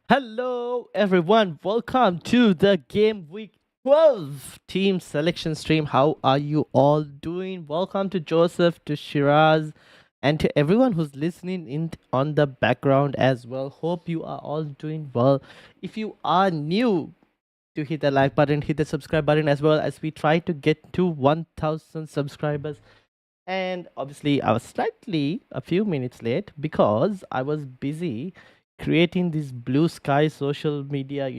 Hello, everyone. Welcome to the Game Week 12 team selection stream. How are you all doing? Welcome to Joseph, to Shiraz, and to everyone who's listening in on the background as well. Hope you are all doing well. If you are new, to hit the like button, hit the subscribe button as well as we try to get to 1000 subscribers. And obviously, I was slightly a few minutes late because I was busy creating this Blue Sky social media,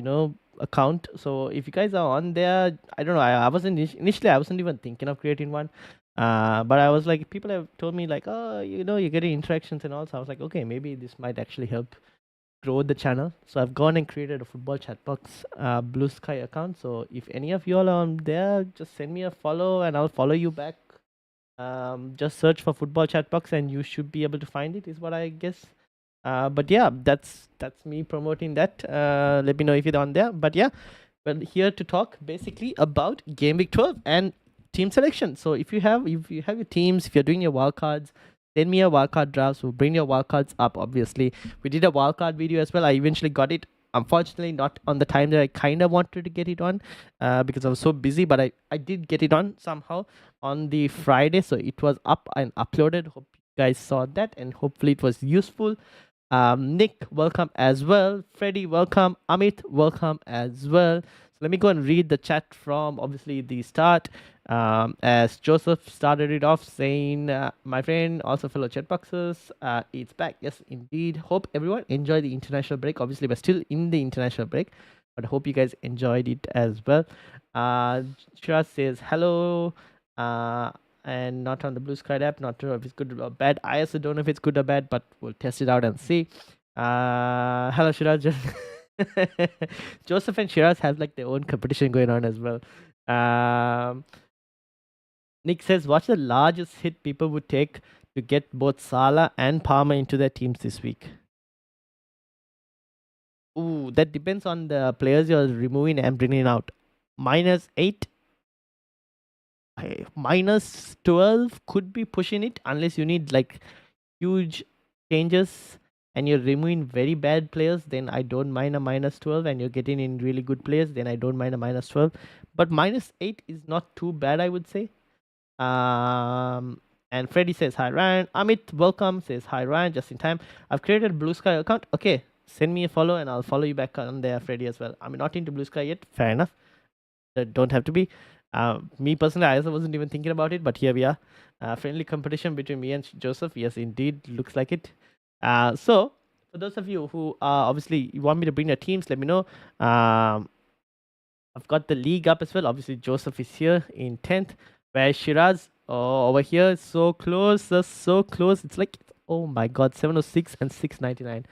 account. So if you guys are on there, I don't know. I wasn't initially. I wasn't even thinking of creating one. But I was like, people have told me like, oh, you're getting interactions and all. So I was like, okay, maybe this might actually help grow the channel. So I've gone and created a football chatbox Blue Sky account. So if any of you all are on there, just send me a follow and I'll follow you back. Just search for football chat box and you should be able to find it, is what I guess. But yeah, that's me promoting that. Let me know if you're on there. But yeah, we're here to talk basically about Game Week 12 and team selection. So if you have your teams, if you're doing your wildcards, send me your wildcard drafts. We'll bring your wildcards up. Obviously, we did a wildcard video as well. I eventually got it. Unfortunately, not on the time that I kind of wanted to get it on, because I was so busy. But I did get it on somehow on the Friday, so it was up and uploaded. Hope you guys saw that, and hopefully it was useful. Nick, welcome as well. Freddy, welcome. Amit, welcome as well. So let me go and read the chat from obviously the start. As Joseph started it off saying, my friend, also fellow chatboxes, it's back. Yes, indeed. Hope everyone enjoyed the international break. Obviously, we're still in the international break, but I hope you guys enjoyed it as well. Shiraz says hello. Uh, and not on the Blue Sky app. Not sure if it's good or bad. I also don't know if it's good or bad, but we'll test it out and see. Hello, Shiraz. Joseph and Shiraz have like their own competition going on as well. Nick says, what's the largest hit people would take to get both Salah and Palmer into their teams this week? Ooh, that depends on the players you're removing and bringing out. -8, -12 could be pushing it unless you need like huge changes and you're removing very bad players, then I don't mind a -12, and you're getting in really good players, then I don't mind a -12. But -8 is not too bad, I would say. And Freddy says hi Ryan. Amit, welcome, says hi Ryan, just in time. I've created a Blue Sky account. Okay, send me a follow and I'll follow you back on there, Freddy, as well. I'm not into Blue Sky yet. Fair enough. That don't have to be. Me personally, I also wasn't even thinking about it, but here we are. Friendly competition between me and Joseph. Yes, indeed, looks like it. So, for those of you who obviously you want me to bring your teams, let me know. I've got the league up as well. Obviously, Joseph is here in 10th, where Shiraz over here is so close, so close. It's like, oh my god, 706 and 699.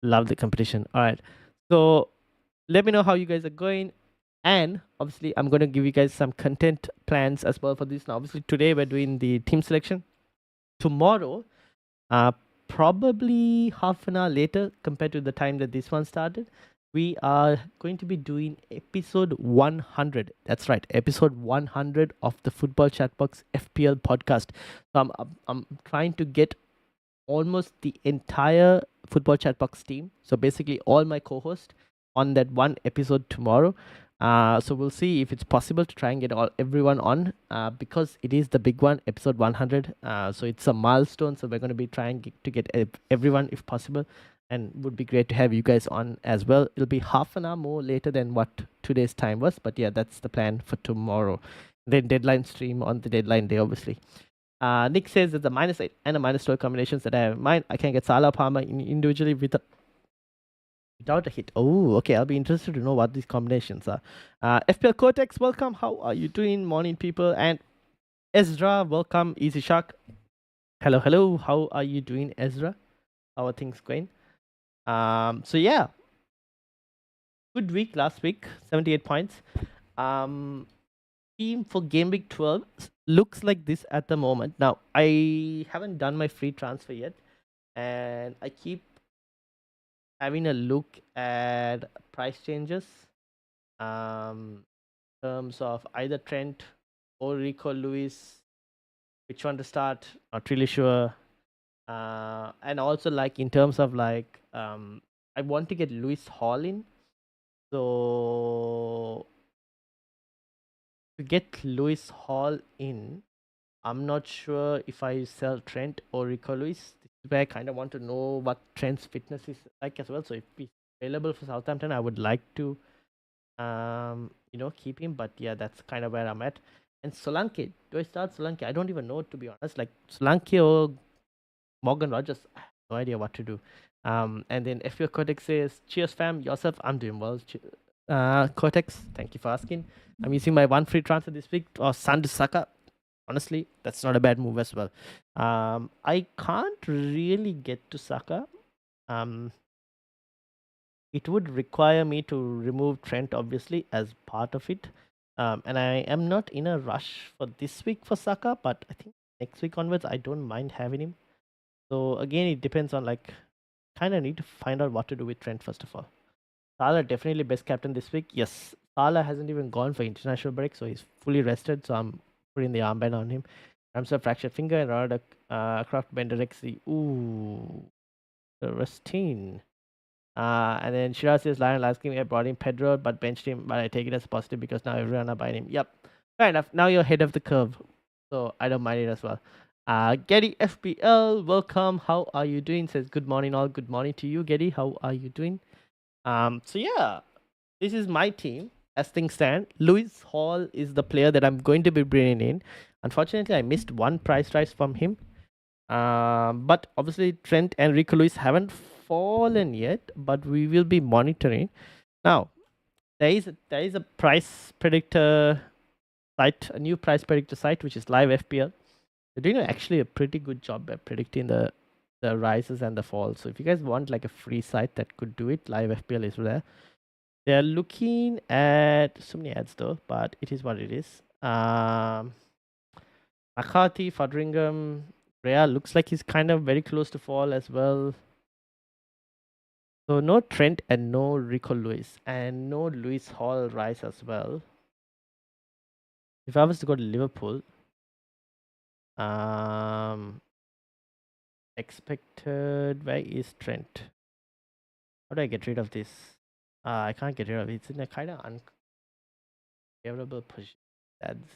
Love the competition. All right. So, let me know how you guys are going. And obviously, I'm going to give you guys some content plans as well for this. Now, obviously, today we're doing the team selection. Tomorrow, probably half an hour later compared to the time that this one started, we are going to be doing episode 100. That's right, episode 100 of the Football Chatbox FPL podcast. So I'm trying to get almost the entire Football Chatbox team. So basically, all my co-hosts on that one episode tomorrow. So we'll see if it's possible to try and get everyone on, because it is the big one, episode 100. So it's a milestone. So we're going to be trying to get everyone if possible, and would be great to have you guys on as well. It'll be half an hour more later than what today's time was, but yeah, that's the plan for tomorrow. Then deadline stream on the deadline day, obviously. Nick says that the -8 and a -12 combinations that I have in mind, I can get Salah Palmer individually without a hit. Oh, okay. I'll be interested to know what these combinations are. FPL Cortex, welcome. How are you doing? Morning, people. And Ezra, welcome. Easy Shark. Hello, hello. How are you doing, Ezra? How are things going? So yeah, good week last week. 78 points. Team for Game Week 12 looks like this at the moment. Now, I haven't done my free transfer yet, and I keep having a look at price changes. Terms of either Trent or Rico Lewis, which one to start, not really sure. And also like in terms of like I want to get Lewis Hall in. So to get Lewis Hall in, I'm not sure if I sell Trent or Rico Lewis. This is where I kind of want to know what Trent's fitness is like as well. So if he's available for Southampton, I would like to keep him. But yeah, that's kind of where I'm at. And Solanke, do I start Solanke? I don't even know, to be honest. Like Solanke or Morgan Rogers, I have no idea what to do. And then FPL Cortex says, cheers fam, yourself, I'm doing well. Cortex, thank you for asking. I'm using my one free transfer this week, or Sandu Saka. Honestly, that's not a bad move as well. I can't really get to Saka. Um, it would require me to remove Trent, obviously, as part of it. And I am not in a rush for this week for Saka, but I think next week onwards, I don't mind having him. So again, it depends on like, kind of need to find out what to do with Trent first of all. Salah definitely best captain this week. Yes, Salah hasn't even gone for international break, so he's fully rested. So I'm putting the armband on him. Ramsey fractured finger and Ronaldo Kraft Benderexi. Ooh, the Rustine. And then Shiraz says Lionel asking me I brought in Pedro but benched him, but I take it as positive because now everyone are buying him. Yep. Fair enough. Now you're ahead of the curve. So I don't mind it as well. Getty FPL, welcome. How are you doing? Says good morning all. Good morning to you, Getty. How are you doing? So yeah, this is my team as things stand. Lewis Hall is the player that I'm going to be bringing in. Unfortunately, I missed one price rise from him. But obviously Trent and Rico Lewis haven't fallen yet, but we will be monitoring. Now, there is a price predictor site, a new price predictor site, which is Live FPL. They're doing actually a pretty good job at predicting the rises and the falls. So if you guys want like a free site that could do it, Live FPL is there. They're looking at so many ads though, but it is what it is. McCarthy, Fodringham, Rea looks like he's kind of very close to fall as well. So no Trent and no Rico Lewis and no Lewis Hall rise as well. If I was to go to Liverpool, expected, where is Trent? How do I get rid of this? I can't get rid of it. It's in a kind of unfavorable position. Ads.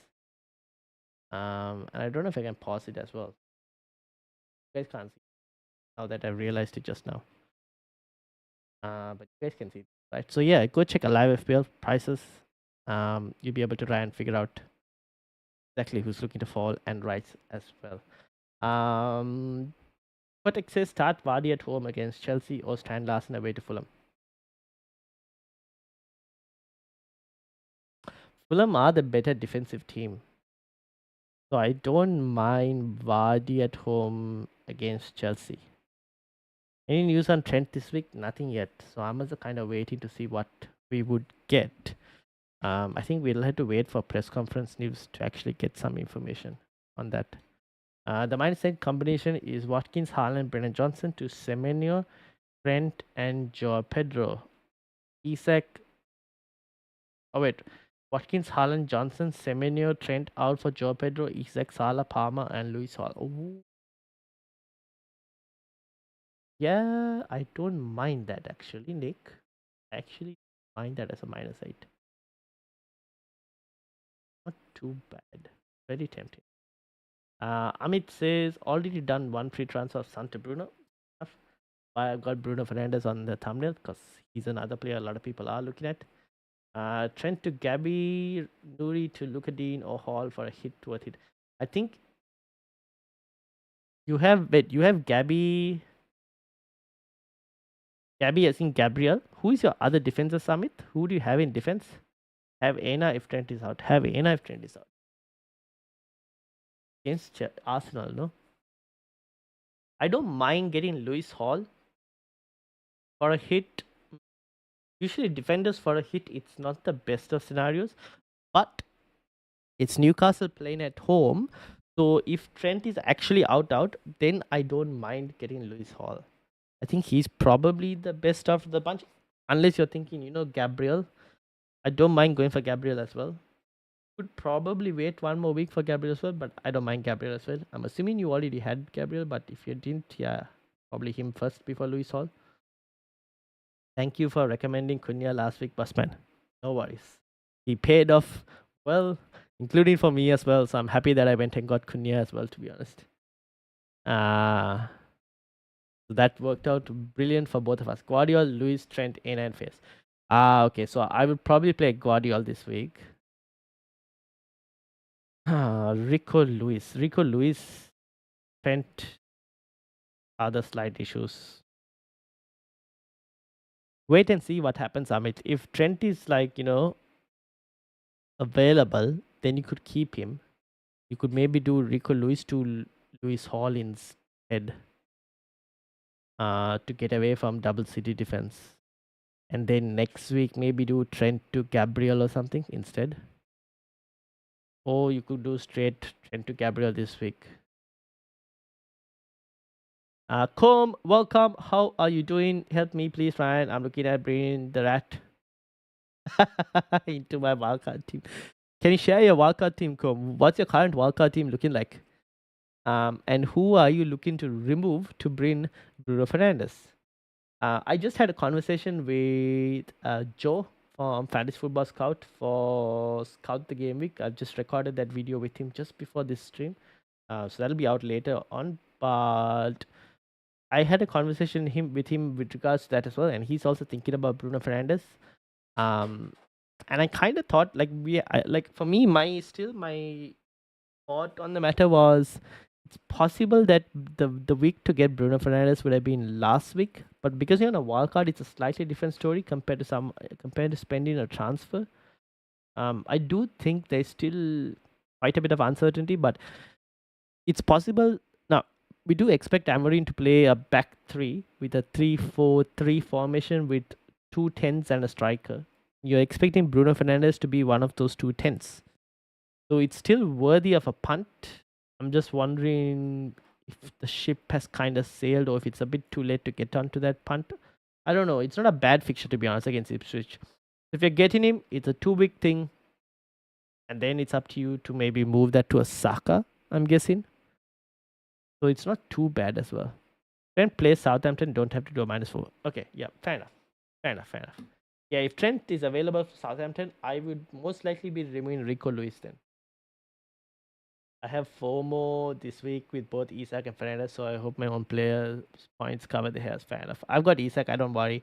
And I don't know if I can pause it as well. You guys can't see now that I realized it just now. But you guys can see it, right? So yeah, go check a live FPL prices. You'll be able to try and figure out exactly who's looking to fall and rise as well. But it says start Vardy at home against Chelsea or Stan Larsen away to Fulham. Fulham are the better defensive team. So I don't mind Vardy at home against Chelsea. Any news on Trent this week? Nothing yet. So I'm also kind of waiting to see what we would get. I think we'll have to wait for press conference news to actually get some information on that. The mindset combination is Watkins, Haaland, Brennan Johnson to Semenyo, Trent, and Joao Pedro. Isak. Oh wait, Watkins, Haaland, Johnson, Semenyo, Trent out for Joao Pedro, Isak, Salah, Palmer, and Luis Hall. Ooh. Yeah, I don't mind that actually, Nick. I actually mind that as a -8. Not too bad. Very tempting. Amit says already done one free transfer of Santa Bruno. I've got Bruno Fernandes on the thumbnail because he's another player a lot of people are looking at. Trent to Gabby, Nuri to Lucadine or Hall for a hit worth it. I think you have Gabby. Gabby as in Gabriel. Who is your other defensive Summit? Who do you have in defense? Have Aina if Trent is out. Have Aina if Trent is out. Against Arsenal, no? I don't mind getting Lewis Hall for a hit. Usually defenders for a hit, it's not the best of scenarios. But it's Newcastle playing at home. So if Trent is actually out, then I don't mind getting Lewis Hall. I think he's probably the best of the bunch. Unless you're thinking, Gabriel. I don't mind going for Gabriel as well. Could probably wait one more week for Gabriel as well, but I don't mind Gabriel as well. I'm assuming you already had Gabriel, but if you didn't, yeah, probably him first before Lewis Hall. Thank you for recommending Cunha last week, Busman. No worries. He paid off well, including for me as well. So I'm happy that I went and got Cunha as well, to be honest. Uh, so that worked out brilliant for both of us. Guardiola, Luis, Trent, A9 face. Okay. So I will probably play Guardiola this week. Rico Luis, Trent, other slight issues. Wait and see what happens, Amit. If Trent is like, available, then you could keep him. You could maybe do Rico Lewis to Lewis Hall instead to get away from double city defense. And then next week, maybe do Trent to Gabriel or something instead. Or you could do straight Trent to Gabriel this week. Com, welcome. How are you doing? Help me, please, Ryan. I'm looking at bringing the rat into my wildcard team. Can you share your wildcard team, Com? What's your current wildcard team looking like? And who are you looking to remove to bring Bruno Fernandes? I just had a conversation with Joe from Fantasy Football Scout for Scout the Game Week. I've just recorded that video with him just before this stream. So that'll be out later on. But I had a conversation with him with regards to that as well, and he's also thinking about Bruno Fernandes. And I kind of thought like for me, my thought on the matter was it's possible that the week to get Bruno Fernandes would have been last week, but because you're on a wild card, it's a slightly different story compared to spending a transfer. I do think there's still quite a bit of uncertainty, but it's possible. Now we do expect Amorim to play a back three with a 3-4-3 formation with two tens and a striker. You're expecting Bruno Fernandes to be one of those two tens. So it's still worthy of a punt. I'm just wondering if the ship has kind of sailed or if it's a bit too late to get onto that punt. I don't know. It's not a bad fixture, to be honest, against Ipswich. If you're getting him, it's a 2 week thing. And then it's up to you to maybe move that to a Saka, I'm guessing. So it's not too bad as well. Trent plays Southampton, don't have to do a -4. Okay, yeah, fair enough. Yeah, if Trent is available for Southampton, I would most likely be removing Rico Lewis then. I have FOMO this week with both Isak and Fernandez, so I hope my own player points cover the hairs. Fair enough. I've got Isak, I don't worry.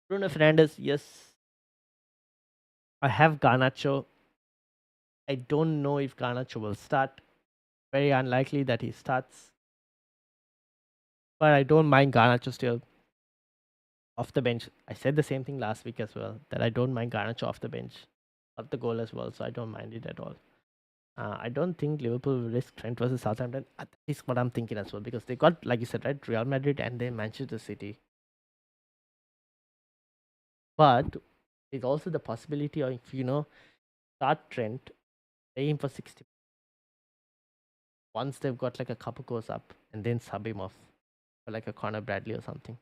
Bruno Fernandez, yes. I have Garnacho. I don't know if Garnacho will start. Very unlikely that he starts. But I don't mind Garnacho still off the bench. I said the same thing last week as well, that I don't mind Garnacho off the bench. Off the goal as well, so I don't mind it at all. I don't think Liverpool will risk Trent versus Southampton. That is what I'm thinking as well, because they got, like you said, right, Real Madrid and then Manchester City. But there's also the possibility of, start Trent, play him for 60 once they've got like a couple goals up, and then sub him off for like a Connor Bradley or something.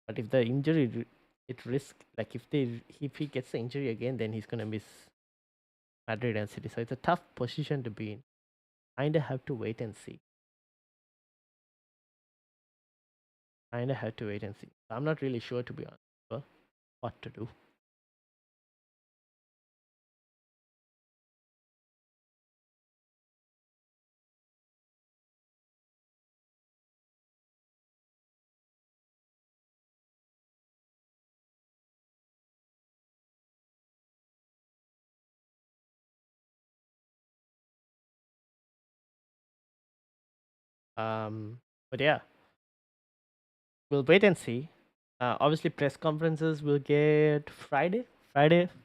But if the injury, it risk, like if he gets the injury again, then he's gonna miss Madrid and City. So it's a tough position to be in. Kinda have to wait and see. I'm not really sure, to be honest, what to do. But yeah, we'll wait and see. Obviously, press conferences will get Friday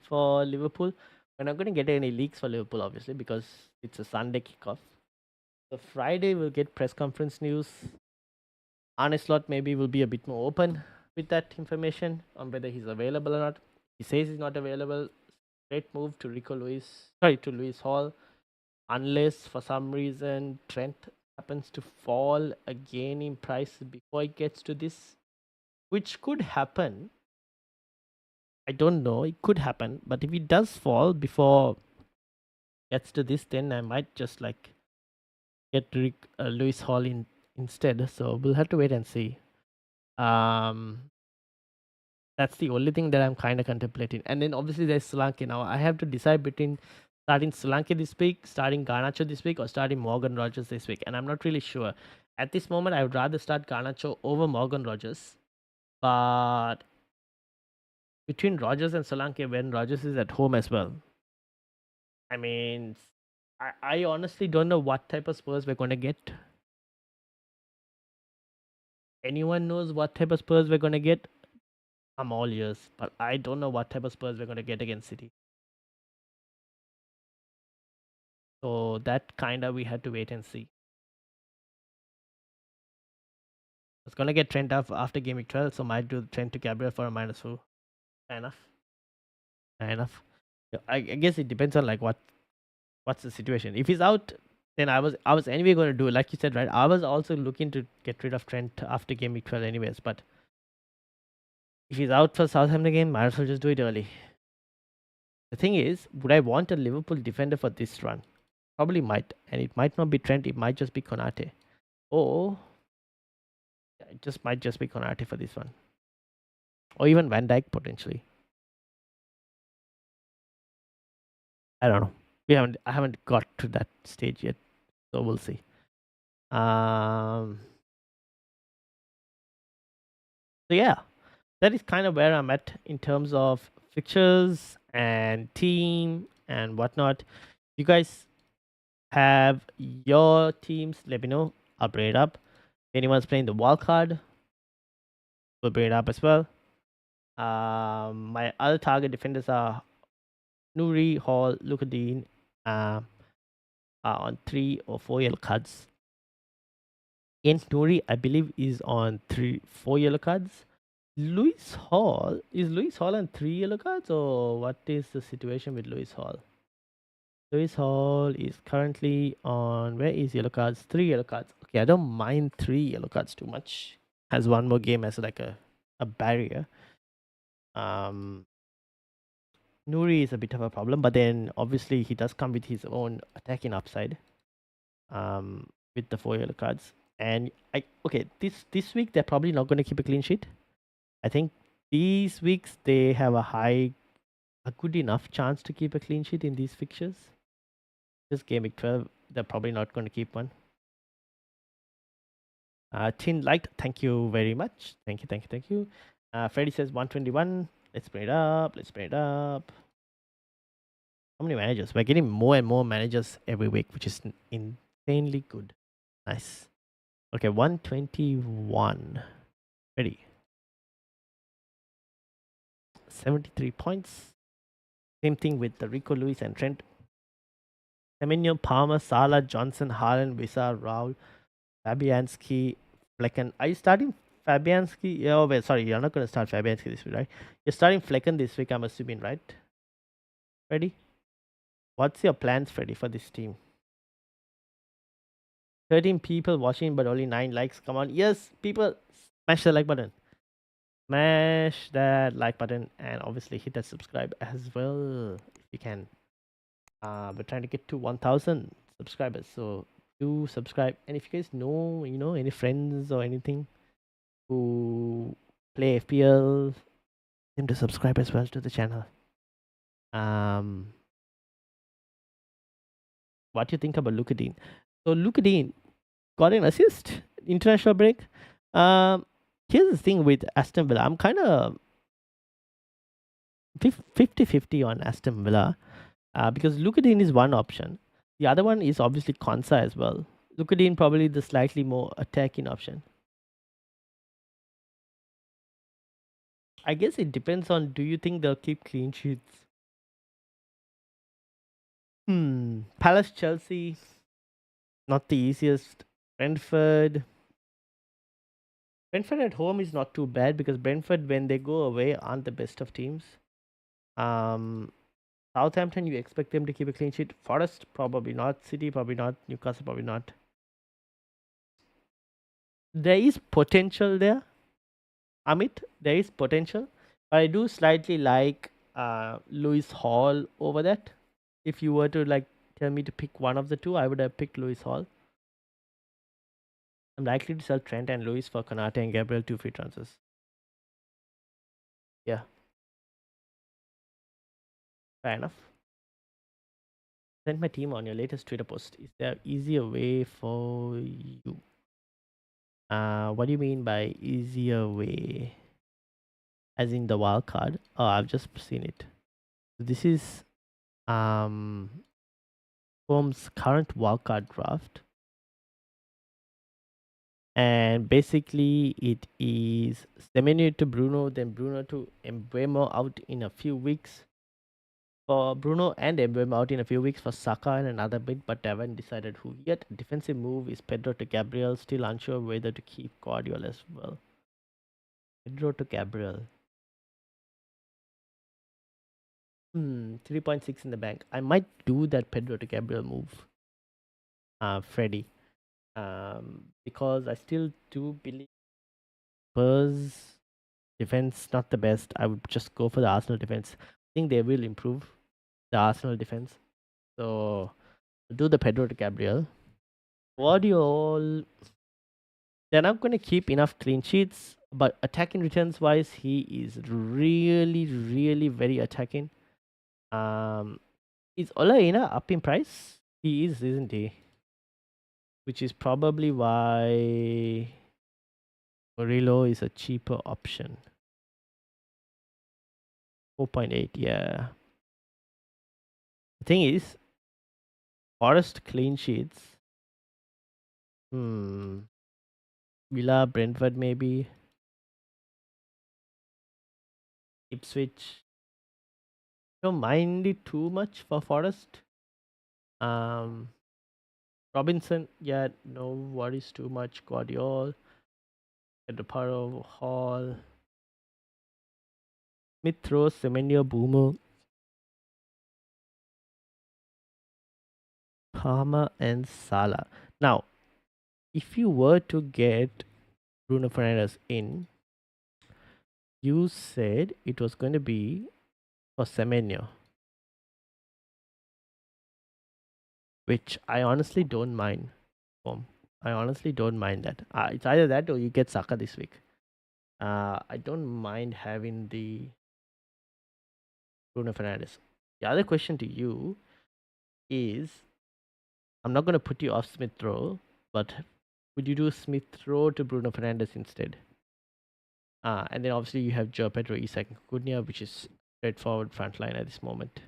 for Liverpool. We're not going to get any leaks for Liverpool, obviously, because it's a Sunday kickoff. So Friday we'll get press conference news. Arne Slot maybe will be a bit more open with that information on whether he's available or not. He says he's not available. Straight move to Lewis Hall, unless for some reason Trent happens to fall again in price before it gets to this, which could happen. I don't know. It could happen, but if it does fall before it gets to this, then I might just like get Lewis Hall in instead. So we'll have to wait and see. Um, That's the only thing that I'm kind of contemplating. And then obviously there's Solanke now. I have to decide between starting Solanke this week, starting Garnacho this week, or starting Morgan Rogers this week. And I'm not really sure. At this moment, I would rather start Garnacho over Morgan Rogers. But between Rogers and Solanke, when Rogers is at home as well, I mean, I honestly don't know what type of Spurs we're going to get. Anyone knows what type of Spurs we're going to get? I'm all ears, but I don't know what type of Spurs we're going to get against City. So that kind of we had to wait and see. I was going to get Trent off after game week 12, so might do Trent to Gabriel for a -4. Fair enough. Fair enough. I guess it depends on like what's the situation. If he's out, then I was anyway going to do it, like you said, right? I was also looking to get rid of Trent after game week 12 anyways, but if he's out for Southampton game, might as well just do it early. The thing is, would I want a Liverpool defender for this run? Probably might, and it might not be Trent. It might just be Konate, or it just might just be Konate for this one, or even Van Dijk potentially. I don't know. I haven't got to that stage yet, so we'll see. So yeah, that is kind of where I'm at in terms of fixtures and team and whatnot. You guys have your teams, let me know. I'll bring it up. If anyone's playing the wild card, we'll bring it up as well. My other target defenders are Nuri, Hall, Luka Dean, are on 3 or 4 yellow cards. And Nuri, I believe, is on 4 yellow cards. Lewis Hall, is Lewis Hall on 3 yellow cards, or what is the situation with Lewis Hall? Lewis Hall is currently on, where is yellow cards? 3 yellow cards. Okay, I don't mind 3 yellow cards too much. Has one more game as like a barrier. Nuri is a bit of a problem, but then obviously he does come with his own attacking upside. With the 4 yellow cards. And this week they're probably not going to keep a clean sheet. I think these weeks they have a good enough chance to keep a clean sheet in these fixtures. This game week 12, they're probably not going to keep one. Tin liked, thank you very much. Thank you. Freddy says 121. Let's bring it up. How many managers? We're getting more and more managers every week, which is insanely good. Nice. Okay, 121. Ready. 73 points. Same thing with the Rico Lewis and Trent. Semenyo, Palmer, Salah, Johnson, Haaland, Visa, Raul, Fabianski, Flecken. Are you starting Fabianski? Oh, wait, sorry, you're not going to start Fabianski this week, right? You're starting Flecken this week, I'm assuming, right? Ready? What's your plans, Freddy, for this team? 13 people watching, but only 9 likes. Come on. Yes, people, smash the like button. Smash that like button and obviously hit that subscribe as well if you can. We're trying to get to 1,000 subscribers, so do subscribe. And if you guys know, any friends or anything who play FPL, them to subscribe as well to the channel. What do you think about Luka Dean? So Luka Dean got an assist, international break. Here's the thing with Aston Villa. I'm kind of 50-50 on Aston Villa. Because Luka Dean is one option. The other one is obviously Konsa as well. Luka Dean probably the slightly more attacking option. I guess it depends on, do you think they'll keep clean sheets? Palace, Chelsea, not the easiest. Brentford at home is not too bad because Brentford, when they go away, aren't the best of teams. Southampton, you expect them to keep a clean sheet. Forest, probably not. City, probably not. Newcastle, probably not. There is potential there, Amit. There is potential. But I do slightly like Lewis Hall over that. If you were to tell me to pick one of the two, I would have picked Lewis Hall. I'm likely to sell Trent and Lewis for Konate and Gabriel, 2 free transfers. Yeah, fair enough. Send my team on your latest Twitter post. Is there easier way for you? What do you mean by easier way? As in the wild card? Oh, I've just seen it. This is Form's current wildcard draft, and basically it is Semenyo to Bruno, then Bruno to Embuemo out in a few weeks. For Bruno and Embuemo out in a few weeks for Saka and another bit, but they haven't decided who yet. Defensive move is Pedro to Gabriel, still unsure whether to keep Guardiola as well. Pedro to Gabriel. 3.6 in the bank. I might do that Pedro to Gabriel move. Freddy. Because I still do believe Spurs defense not the best. I would just go for the Arsenal defense. I think they will improve the Arsenal defense. So do the Pedro to Gabriel. What do you all? They're not going to keep enough clean sheets, but attacking returns wise, he is really, really very attacking. Is Olaina up in price? He is, isn't he? Which is probably why Murillo is a cheaper option. 4.8, yeah. The thing is, Forest clean sheets. Villa, Brentford, maybe. Ipswich. Don't mind it too much for Forest. Robinson, yeah, no worries too much. Guardiola, Edaparo, Hall. Smith Rowe, Semenyo, Boomer, Palmer, and Salah. Now, if you were to get Bruno Fernandes in, you said it was going to be for Semenyo, which I honestly don't mind. I honestly don't mind that. It's either that or you get Saka this week. I don't mind having the Bruno Fernandes. The other question to you is, I'm not going to put you off Smith Rowe, but would you do Smith Rowe to Bruno Fernandes instead? And then obviously you have Joe Pedro, Isak, Cunha, which is straightforward front line at this moment.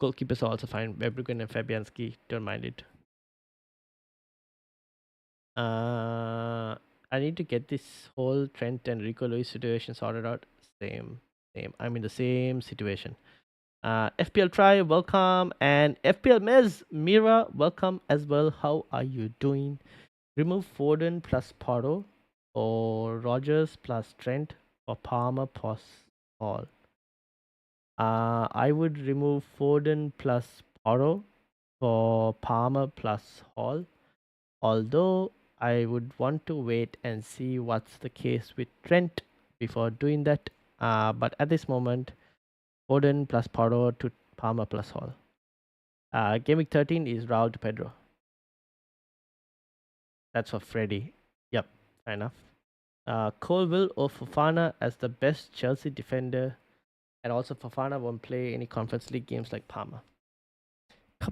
Goalkeepers are also fine. Verbruggen and Fabianski, don't mind it. I need to get this whole Trent and Rico Lewis situation sorted out. Same. I'm in the same situation. FPL Try, welcome. And FPL Mez, Mira, welcome as well. How are you doing? Remove Foden plus Porto or Rogers plus Trent or Palmer plus Hall. I would remove Foden plus Porto for Palmer plus Hall. Although I would want to wait and see what's the case with Trent before doing that. But at this moment, Foden plus Porto to Palmer plus Hall. Game week 13 is Raul to Pedro. That's for Freddy. Yep, fair enough. Colville or Fofana as the best Chelsea defender, and also Fofana won't play any Conference League games like Palmer.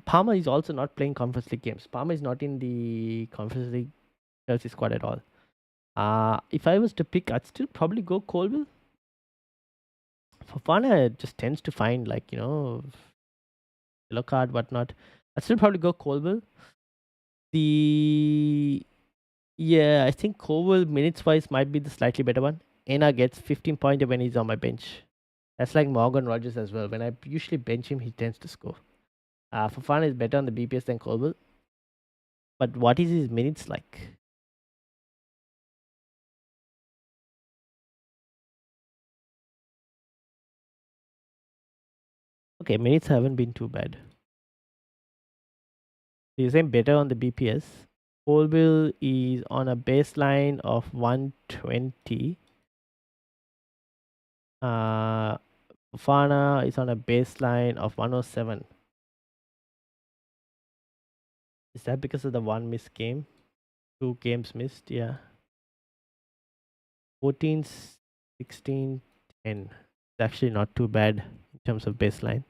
Palmer is also not playing Conference League games. Palmer is not in the Conference League Chelsea squad at all. If I was to pick, I'd still probably go Colville. Fofana just tends to find yellow card, whatnot. I'd still probably go Colville. I think Colville minutes wise might be the slightly better one. Ena gets 15 points when he's on my bench. That's like Morgan Rogers as well. When I usually bench him, he tends to score. Fofana is better on the BPS than Colville. But what is his minutes like? Okay, minutes haven't been too bad. You're saying better on the BPS. Colville is on a baseline of 120. Fofana is on a baseline of 107. Is that because of the one missed game? 2 games missed, yeah. 14 16, 10. It's actually not too bad in terms of baseline.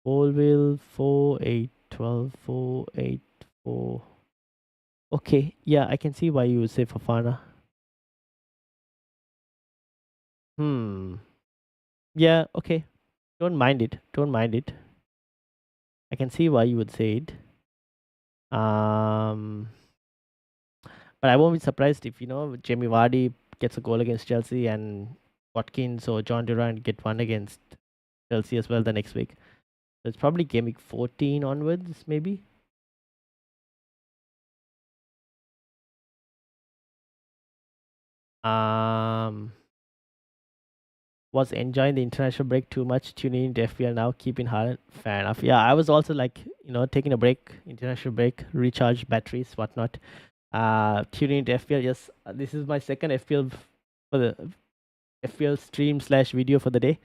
Colville 4, 8, 12, 4, 8, 4. Okay, yeah, I can see why you would say Fafana. Hmm. Yeah, okay. Don't mind it. Don't mind it. I can see why you would say it. Um, but I won't be surprised if Jamie Vardy gets a goal against Chelsea and Watkins or John Durant get one against Chelsea as well the next week. So it's probably game week 14 onwards, maybe. Um, was enjoying the international break too much. Tuning into FPL now, keeping hard. Fair enough. Yeah, I was also like taking a break, international break, recharge batteries, whatnot. Tuning into FPL. Yes, this is my second FPL for the FPL stream slash video for the day.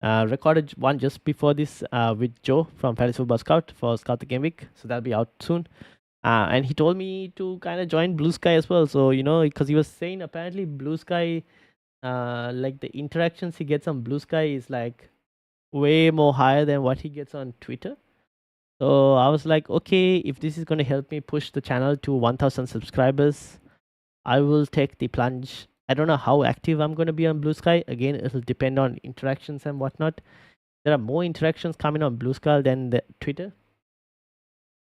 Recorded one just before this with Joe from Fantasy Football Scout for Scout the Game Week, so that'll be out soon. And he told me to kind of join Blue Sky as well. So because he was saying apparently Blue Sky, like the interactions he gets on Blue Sky is like way more higher than what he gets on Twitter. So I was like, okay, if this is going to help me push the channel to 1,000 subscribers, I will take the plunge. I don't know how active I'm going to be on Blue Sky. Again, it'll depend on interactions and whatnot. There are more interactions coming on Blue Sky than the Twitter.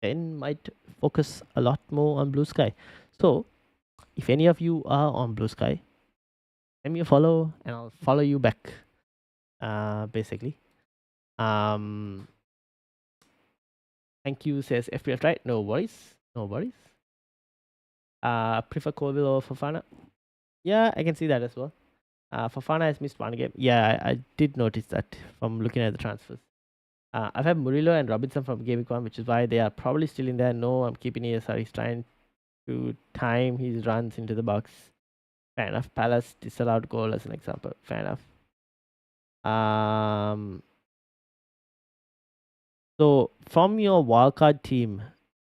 Then might focus a lot more on Blue Sky. So if any of you are on Blue Sky, send me a follow and I'll follow you back. Basically. Um, thank you, says FPF, right? No worries. No worries. Prefer Colville or Fafana? Yeah, I can see that as well. Fafana has missed one game. Yeah, I did notice that from looking at the transfers. I've had Murillo and Robinson from Game Week 1, which is why they are probably still in there. No, I'm keeping ESR. He's trying to time his runs into the box. Fair enough. Palace disallowed goal as an example. Fair enough. So from your wildcard team,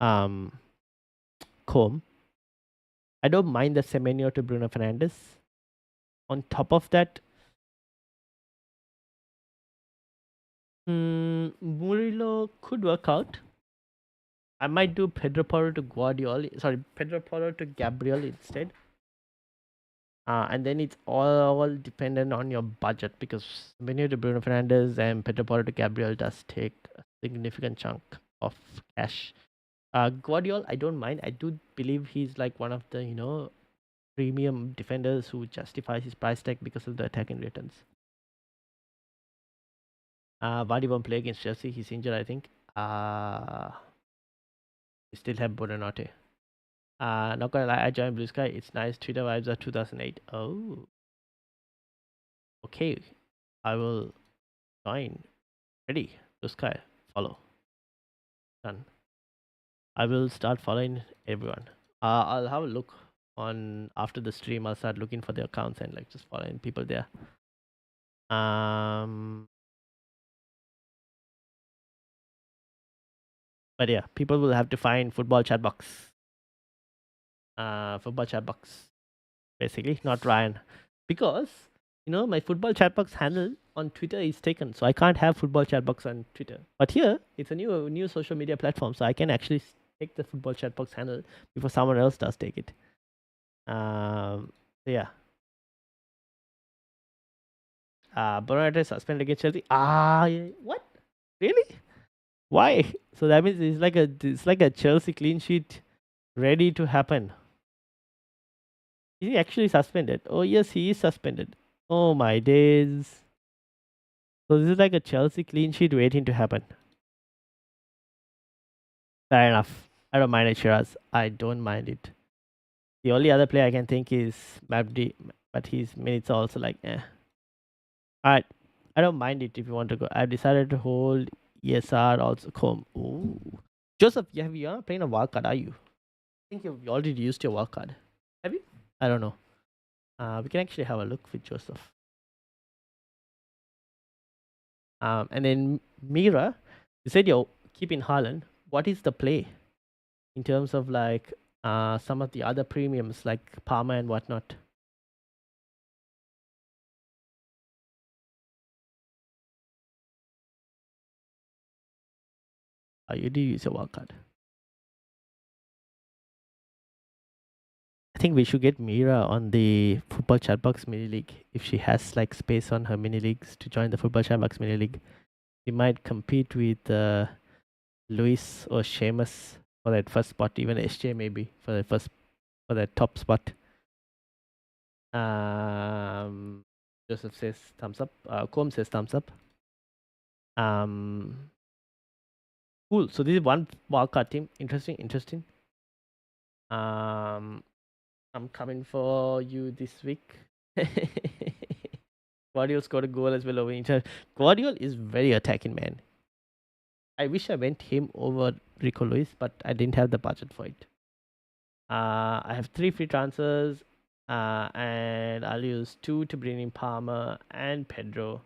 Combe, I don't mind the Semenyo to Bruno Fernandes. On top of that, Murillo could work out. I might do Pedro Porro to Pedro Porro to Gabriel instead. And then it's all dependent on your budget because Semenyo to Bruno Fernandes and Pedro Porro to Gabriel does take a significant chunk of cash. Guardiola, I don't mind. I do believe he's like one of the premium defenders who justifies his price tag because of the attacking returns. Vardy won't play against Chelsea. He's injured, I think. We still have Bonanote. Not gonna lie, I joined Blue Sky. It's nice. Twitter vibes are 2008. Oh, okay. I will join. Ready? Blue Sky. Follow. Done. I will start following everyone. I'll have a look on after the stream. I'll start looking for the accounts and like just following people there. But yeah, people will have to find football Chatbox. Football Chatbox, basically, not Ryan, because my football Chatbox handle on Twitter is taken, so I can't have football Chatbox on Twitter. But here, it's a new social media platform, so I can actually take the football Chatbox handle before someone else does take it. So yeah. Bonate suspended against Chelsea. What? Really? Why? So that means it's like a Chelsea clean sheet ready to happen. Is he actually suspended? Oh yes, he is suspended. Oh my days. So this is like a Chelsea clean sheet waiting to happen. Fair enough. I don't mind it, Shiraz. I don't mind it. The only other player I can think is Mabdi, but his minutes are also like Alright. I don't mind it if you want to go. I've decided to hold ESR also Comb. Ooh. Joseph, you are playing a wild card, are you? I think you've already used your wild card. Have you? I don't know. We can actually have a look with Joseph. And then Mira, you said you're keeping Haaland. What is the play in terms of like some of the other premiums like Parma and whatnot? You did use your wildcard. I think we should get Mira on the football chatbox mini league if she has like space on her mini leagues to join the football chatbox mini league. She might compete with Luis or Seamus for that first spot, even SJ maybe for that top spot. Joseph says thumbs up. Com says thumbs up. Cool. So this is one wildcard team. Interesting. I'm coming for you this week. Guardiola scored a goal as well over Inter. Guardiola is very attacking, man. I wish I went him over Rico Lewis, but I didn't have the budget for it. I have 3 free transfers, and I'll use 2 to bring in Palmer and Pedro.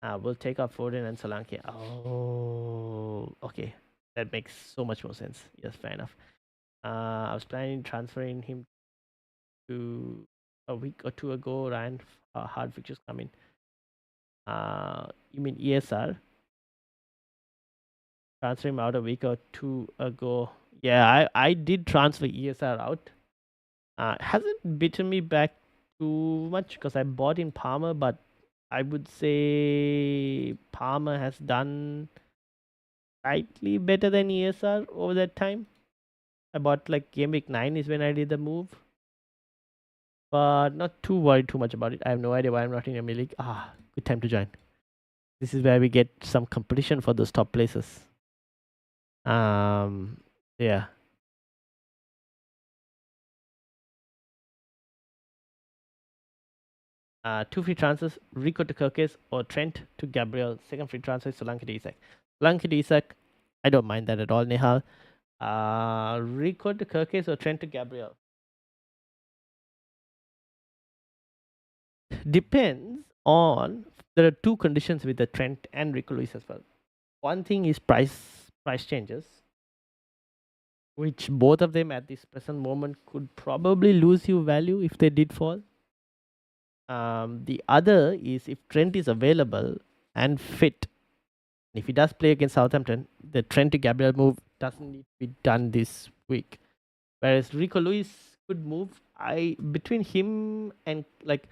We'll take out Foden and Solanke. Oh, okay. That makes so much more sense. Yes, fair enough. I was planning transferring him to a week or two ago. Ryan, hard fixtures coming. You mean ESR? Transfer him out a week or two ago. Yeah, I did transfer ESR out. Hasn't bitten me back too much because I bought in Palmer, but I would say Palmer has done slightly better than ESR over that time. I bought like game week 9 is when I did the move. But not too worried too much about it. I have no idea why I'm not in a league. Good time to join. This is where we get some competition for those top places. Yeah. 2 free transfers, Rico to Kirkes or Trent to Gabriel. Second free transfer is Solanke to Isak. Solanke to Isak, I don't mind that at all, Nehal. Rico to Kirkes or Trent to Gabriel. Depends on, there are 2 conditions with the Trent and Rico Lewis as well. One thing is price changes, which both of them at this present moment could probably lose you value if they did fall. The other is if Trent is available and fit. If he does play against Southampton, the Trent to Gabriel move doesn't need to be done this week. Whereas Rico Lewis could move. Between him and like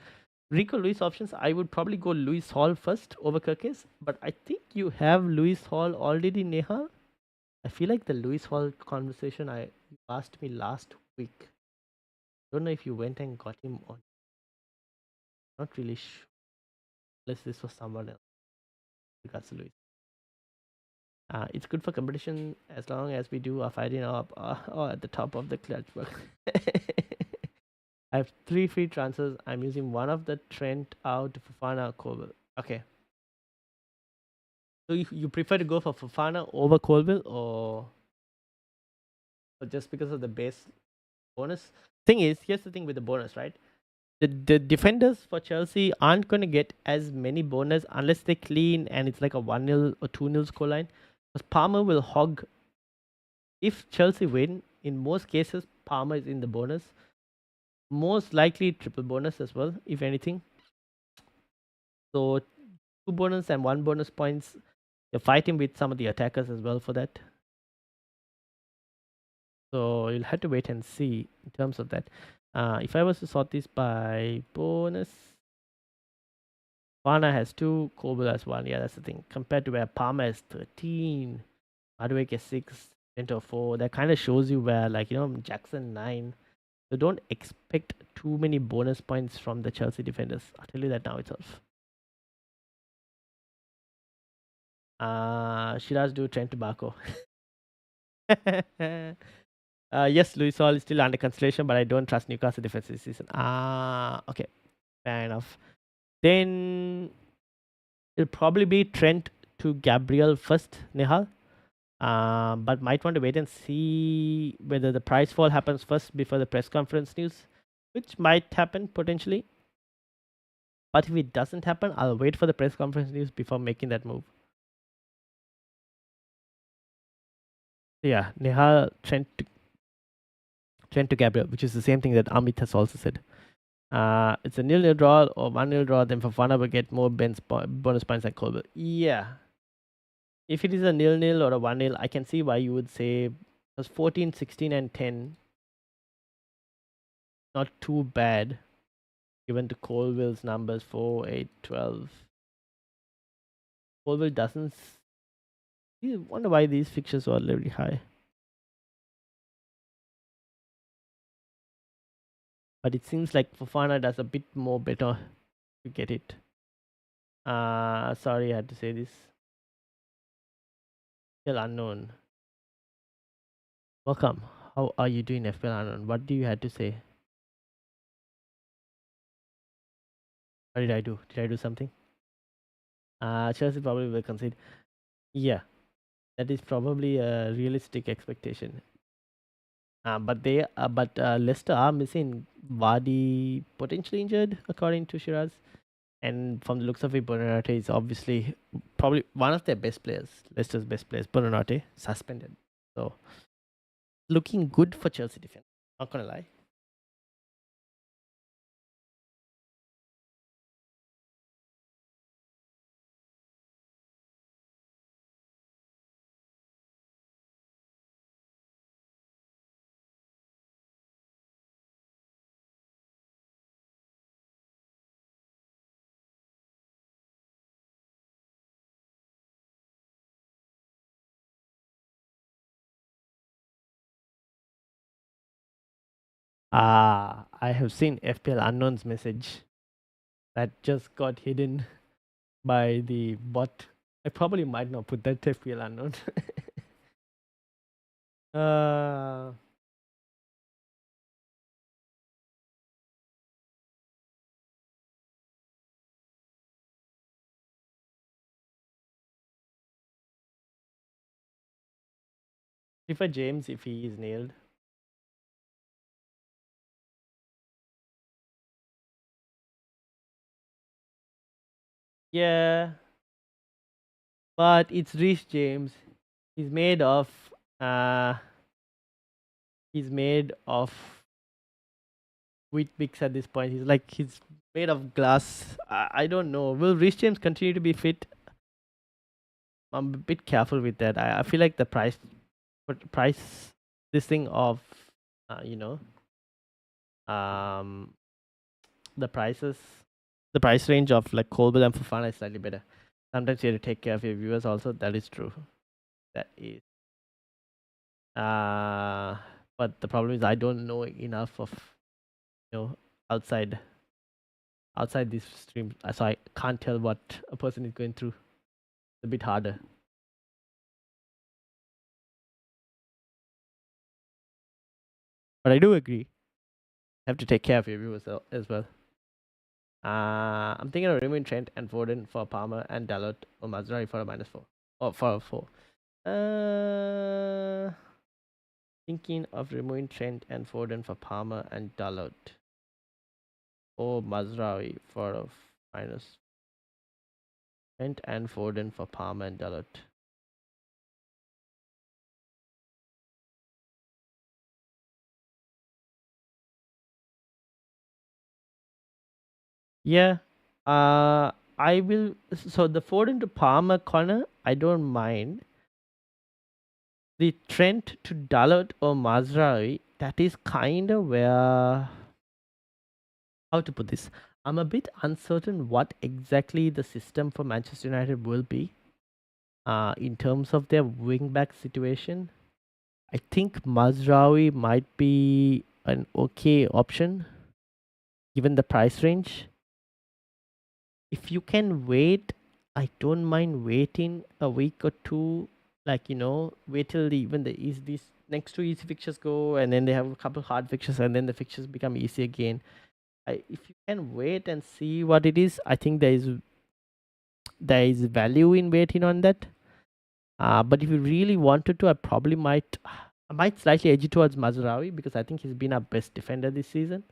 Rico Lewis options, I would probably go Lewis Hall first over Kirkes. But I think you have Lewis Hall already, Nehal. I feel like the Lewis Hall conversation you asked me last week. Don't know if you went and got him on. Not really sure. Unless this was someone else. Regards to Lewis. It's good for competition as long as we do our fighting up at the top of the clutch box. I have 3 free transfers. I'm using one of the Trent out to Fofana Colville. Okay. So you prefer to go for Fofana over Colville or just because of the base bonus? Thing is, here's the thing with the bonus, right? The defenders for Chelsea aren't going to get as many bonus unless they clean and it's like a 1-0 or 2-0 scoreline. Because Palmer will hog. If Chelsea win, in most cases, Palmer is in the bonus. Most likely triple bonus as well, if anything. So 2 bonus and 1 bonus points. You're fighting with some of the attackers as well for that. So you'll have to wait and see in terms of that. If I was to sort this by bonus, Fana has 2, Kobe has 1. Yeah, that's the thing. Compared to where Palmer has 13, Hardwick has 6, Center 4. That kind of shows you where, like, Jackson 9. So don't expect too many bonus points from the Chelsea defenders. I'll tell you that now itself. Shiraz do Trent Tobacco. Yes, Luis Hall is still under consideration, but I don't trust Newcastle defense this season. Okay. Fair enough. Then it'll probably be Trent to Gabriel first, Nehal. But might want to wait and see whether the price fall happens first before the press conference news, which might happen potentially. But if it doesn't happen, I'll wait for the press conference news before making that move. Yeah, Nehal, Trent to Gabriel, which is the same thing that Amit has also said. It's a 0-0 draw or 1-0 draw, then Fofana will get more bonus points than Colbert. Yeah. If it is a nil-nil or a 1-0, I can see why you would say because 14, 16, and 10 not too bad given to Colville's numbers 4, 8, 12. Colville doesn't. I wonder why these fixtures were really high. But it seems like Fofana does a bit more better to get it. Sorry, I had to say this. Still unknown. Welcome. How are you doing, FPL Unknown? What do you have to say? What did I do? Did I do something? Chelsea probably will concede. Yeah, that is probably a realistic expectation. But Leicester are missing Vardy, potentially injured, according to Shiraz. And from the looks of it, Bonanote is obviously probably one of their best players. Leicester's best players. Bonanote suspended, so looking good for Chelsea defense. Not gonna lie. I have seen FPL Unknown's message that just got hidden by the bot. I probably might not put that to FPL Unknown. uh, prefer James if he is nailed. Yeah, but it's Reece James. He's made of uh he's made of wheat mix at this point. He's made of glass. I don't know. Will Reece James continue to be fit? I'm a bit careful with that. I feel like the price this thing of you know um the prices the price range of like Colville and Fofana is slightly better. Sometimes you have to take care of your viewers also. That is true. That is uh but the problem is I don't know enough of outside these streams, so I can't tell what a person is going through. It's a bit harder. But I do agree. Have to take care of your viewers as well. I'm thinking of removing Trent and Foden for Palmer and Dalot or Mazraoui for a -4 or for a 4. Thinking of removing Trent and Foden for Palmer and Dalot or Mazraoui for a minus. Trent and Foden for Palmer and Dalot. Yeah. I will. So the Foden to Palmer corner, I don't mind. The Trent to Dalot or Mazraoui, that is kind of where. How to put this? I'm a bit uncertain what exactly the system for Manchester United will be. In terms of their wingback situation, I think Mazraoui might be an okay option given the price range. If you can wait, I don't mind waiting a week or two. Like wait till these next two easy fixtures go, and then they have a couple hard fixtures, and then the fixtures become easy again. If you can wait and see what it is, I think there is value in waiting on that. But if you really wanted to, I might slightly edge it towards Mazraoui because I think he's been our best defender this season.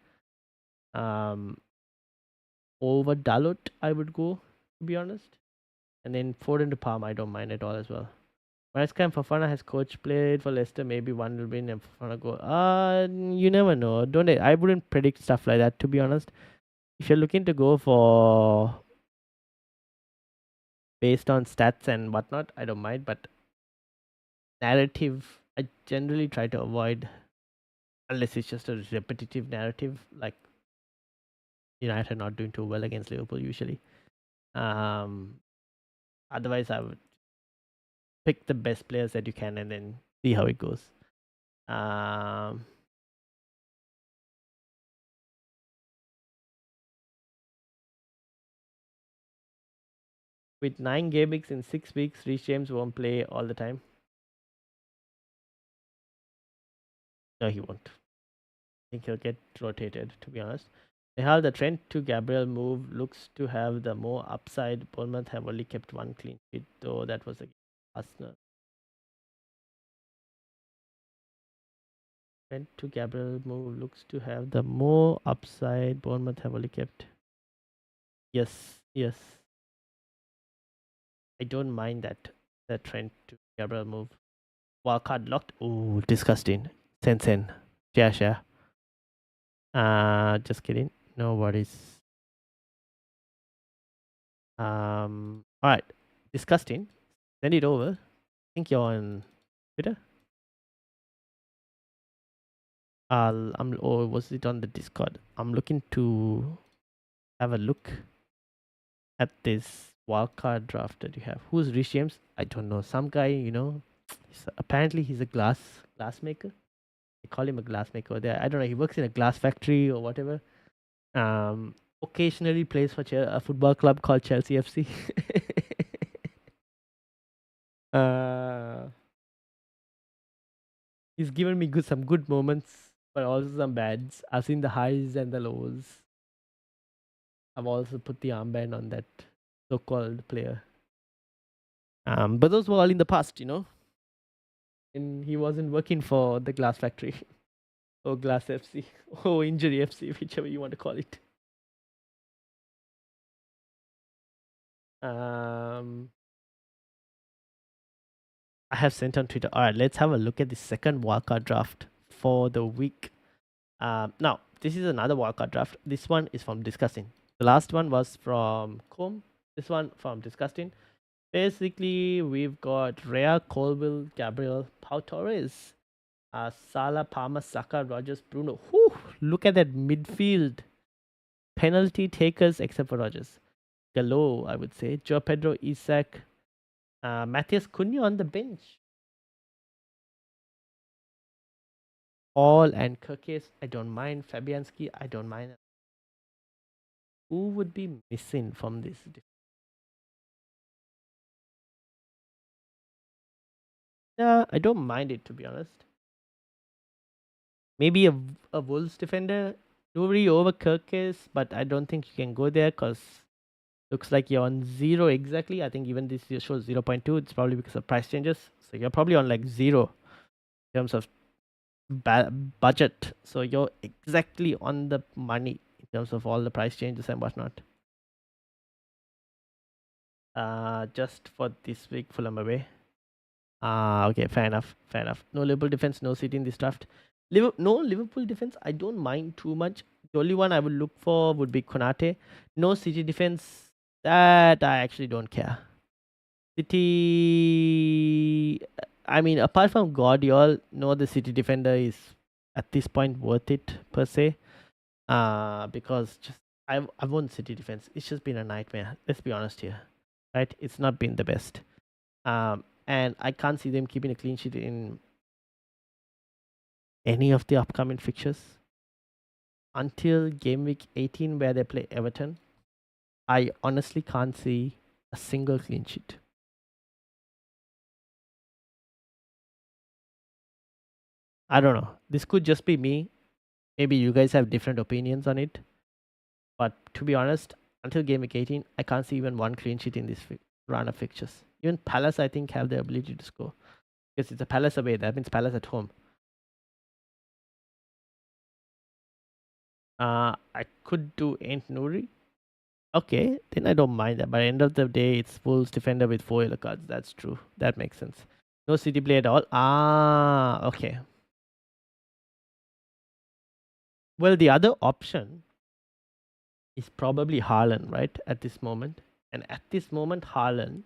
Over Dalot, I would go, to be honest. And then Foden to Palm, I don't mind at all as well. Maresca and Fofana has coach played for Leicester. Maybe one will win and Fofana go. You never know. I wouldn't predict stuff like that, to be honest. If you're looking to go for based on stats and whatnot, I don't mind. But narrative, I generally try to avoid unless it's just a repetitive narrative, like United not doing too well against Liverpool usually. Um, Otherwise, I would pick the best players that you can and then see how it goes. Um, with 9 game weeks in 6 weeks, Reece James won't play all the time. No, he won't. I think he'll get rotated, to be honest. Nihal, the Trent to Gabriel move looks to have the more upside. Bournemouth have only kept one clean sheet, though that was against Arsenal. Trent to Gabriel move looks to have the more upside. Bournemouth have only kept. Yes, yes. I don't mind that Trent to Gabriel move. Wildcard locked. Oh, disgusting. Sen. Yeah. Just kidding. No worries. All right. Disgusting. Send it over. I think you're on Twitter. Or was it on the Discord? I'm looking to have a look at this wildcard draft that you have. Who's Rich James? I don't know. Some guy, apparently he's a glass maker. They call him a glass maker there. I don't know. He works in a glass factory or whatever. Occasionally plays for a football club called Chelsea FC. He's given me some good moments, but also some bads. I've seen the highs and the lows. I've also put the armband on that so-called player. But those were all in the past, And he wasn't working for the glass factory or glass FC or injury FC, whichever you want to call it. I have sent on Twitter. All right, let's have a look at the second wildcard draft for the week. Now, this is another wildcard draft. This one is from Disgusting. The last one was from Combe. This one from Disgusting. Basically, we've got Rhea, Colville, Gabriel, Pau Torres, Salah, Palmer, Saka, Rogers, Bruno. Whew, look at that midfield. Penalty takers except for Rogers. Gallo, I would say. Joe Pedro, Isak, Matthias Cunha on the bench. All and Kirkes, I don't mind. Fabianski, I don't mind. Who would be missing from this? Yeah, I don't mind it, to be honest. Maybe a Wolves defender, Nuri over Kirkes, but I don't think you can go there because looks like you're on 0 exactly. I think even this shows 0.2. It's probably because of price changes. So you're probably on like 0 in terms of budget. So you're exactly on the money in terms of all the price changes and whatnot. Just for this week, Fulham away. Okay, fair enough. No Liverpool defense, no City in this draft. No Liverpool defense, I don't mind too much. The only one I would look for would be Konate. No City defense, that I actually don't care. City, I mean, apart from Guardiola, no the City defender is at this point worth it per se. Because just I've won City defense. It's just been a nightmare. Let's be honest here, right? It's not been the best. And I can't see them keeping a clean sheet in any of the upcoming fixtures until game week 18 where they play Everton. I honestly can't see a single clean sheet. I don't know. This could just be me. Maybe you guys have different opinions on it. But to be honest, until game week 18, I can't see even one clean sheet in this run of fixtures. Even Palace, I think, have the ability to score. Because it's a Palace away. That means Palace at home. I could do Ain't Nuri. Okay, then I don't mind that. By the end of the day, it's Wolves defender with 4 yellow cards. That's true. That makes sense. No City play at all. Okay. Well, the other option is probably Haaland, right? At this moment. And at this moment, Haaland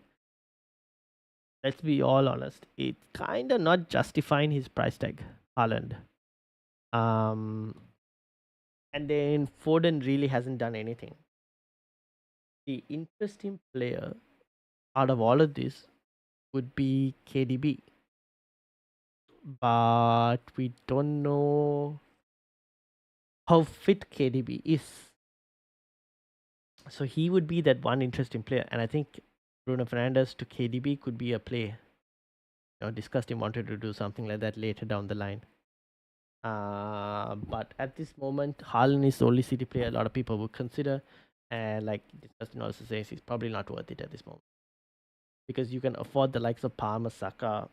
let's be all honest, it's kind of not justifying his price tag, Haaland. Um, and then Foden really hasn't done anything. The interesting player out of all of this would be KDB, but we don't know how fit KDB is. So he would be that one interesting player, and I think Bruno Fernandes to KDB could be a play. Discussed him wanted to do something like that later down the line. But at this moment, Haaland is the only City player a lot of people would consider, and like Justin also says, he's probably not worth it at this moment because you can afford the likes of Palmer, Saka,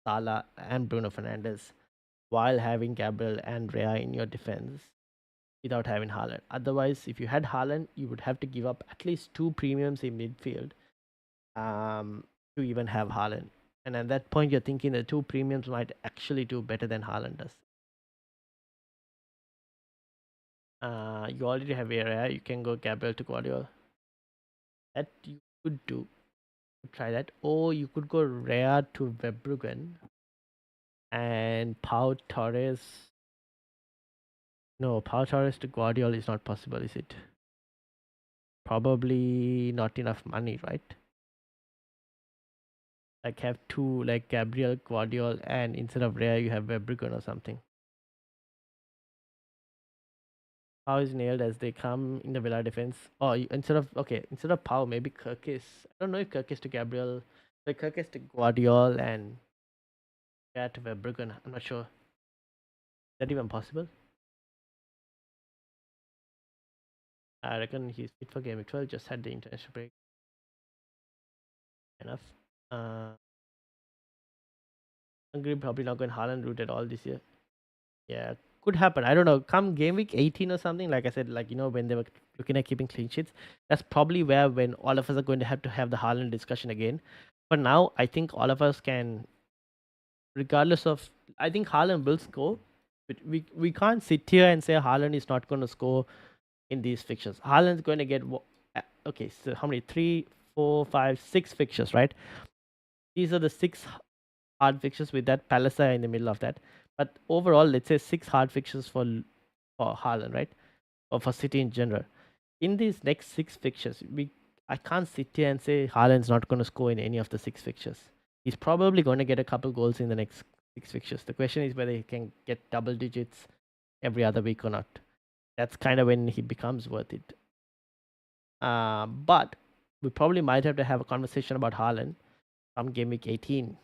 Salah, and Bruno Fernandes while having Gabriel and Rea in your defense without having Haaland. Otherwise, if you had Haaland, you would have to give up at least two premiums in midfield to even have Haaland. And at that point, you're thinking the two premiums might actually do better than Haaland does. You already have Area. You can go Gabriel to Guardiola. That you could do. Try that. Or you could go Rea to Verbruggen and Pau Torres. No, Pau Torres to Guardiola is not possible, is it? Probably not enough money, right? Like have two, like Gabriel, Guardiola, and instead of Rea, you have Verbruggen or something. Pau is nailed as they come in the Villa defense. Oh, instead of Pau, maybe Kirkis. I don't know if Kirkis to Gabriel, like Kirkis to Guardiola and to Verbruggen. I'm not sure. Is that even possible? I reckon he's fit for Game 12. Just had the international break. Enough. Hungary probably not going Haaland route at all this year. Yeah, could happen. I don't know. Come Game Week 18 or something, like I said, when they were looking at keeping clean sheets, that's probably where when all of us are going to have the Haaland discussion again. But now I think all of us can, regardless of, I think Haaland will score, but we can't sit here and say Haaland is not going to score in these fixtures. Haaland's going to get okay. So how many? 3, 4, 5, 6 fixtures, right? These are the 6 hard fixtures with that Palasa in the middle of that. But overall, let's say 6 hard fixtures for Haaland, right? Or for City in general. In these next 6 fixtures, I can't sit here and say Haaland's not going to score in any of the 6 fixtures. He's probably going to get a couple goals in the next 6 fixtures. The question is whether he can get double digits every other week or not. That's kind of when he becomes worth it. But we probably might have to have a conversation about Haaland come Game Week 18.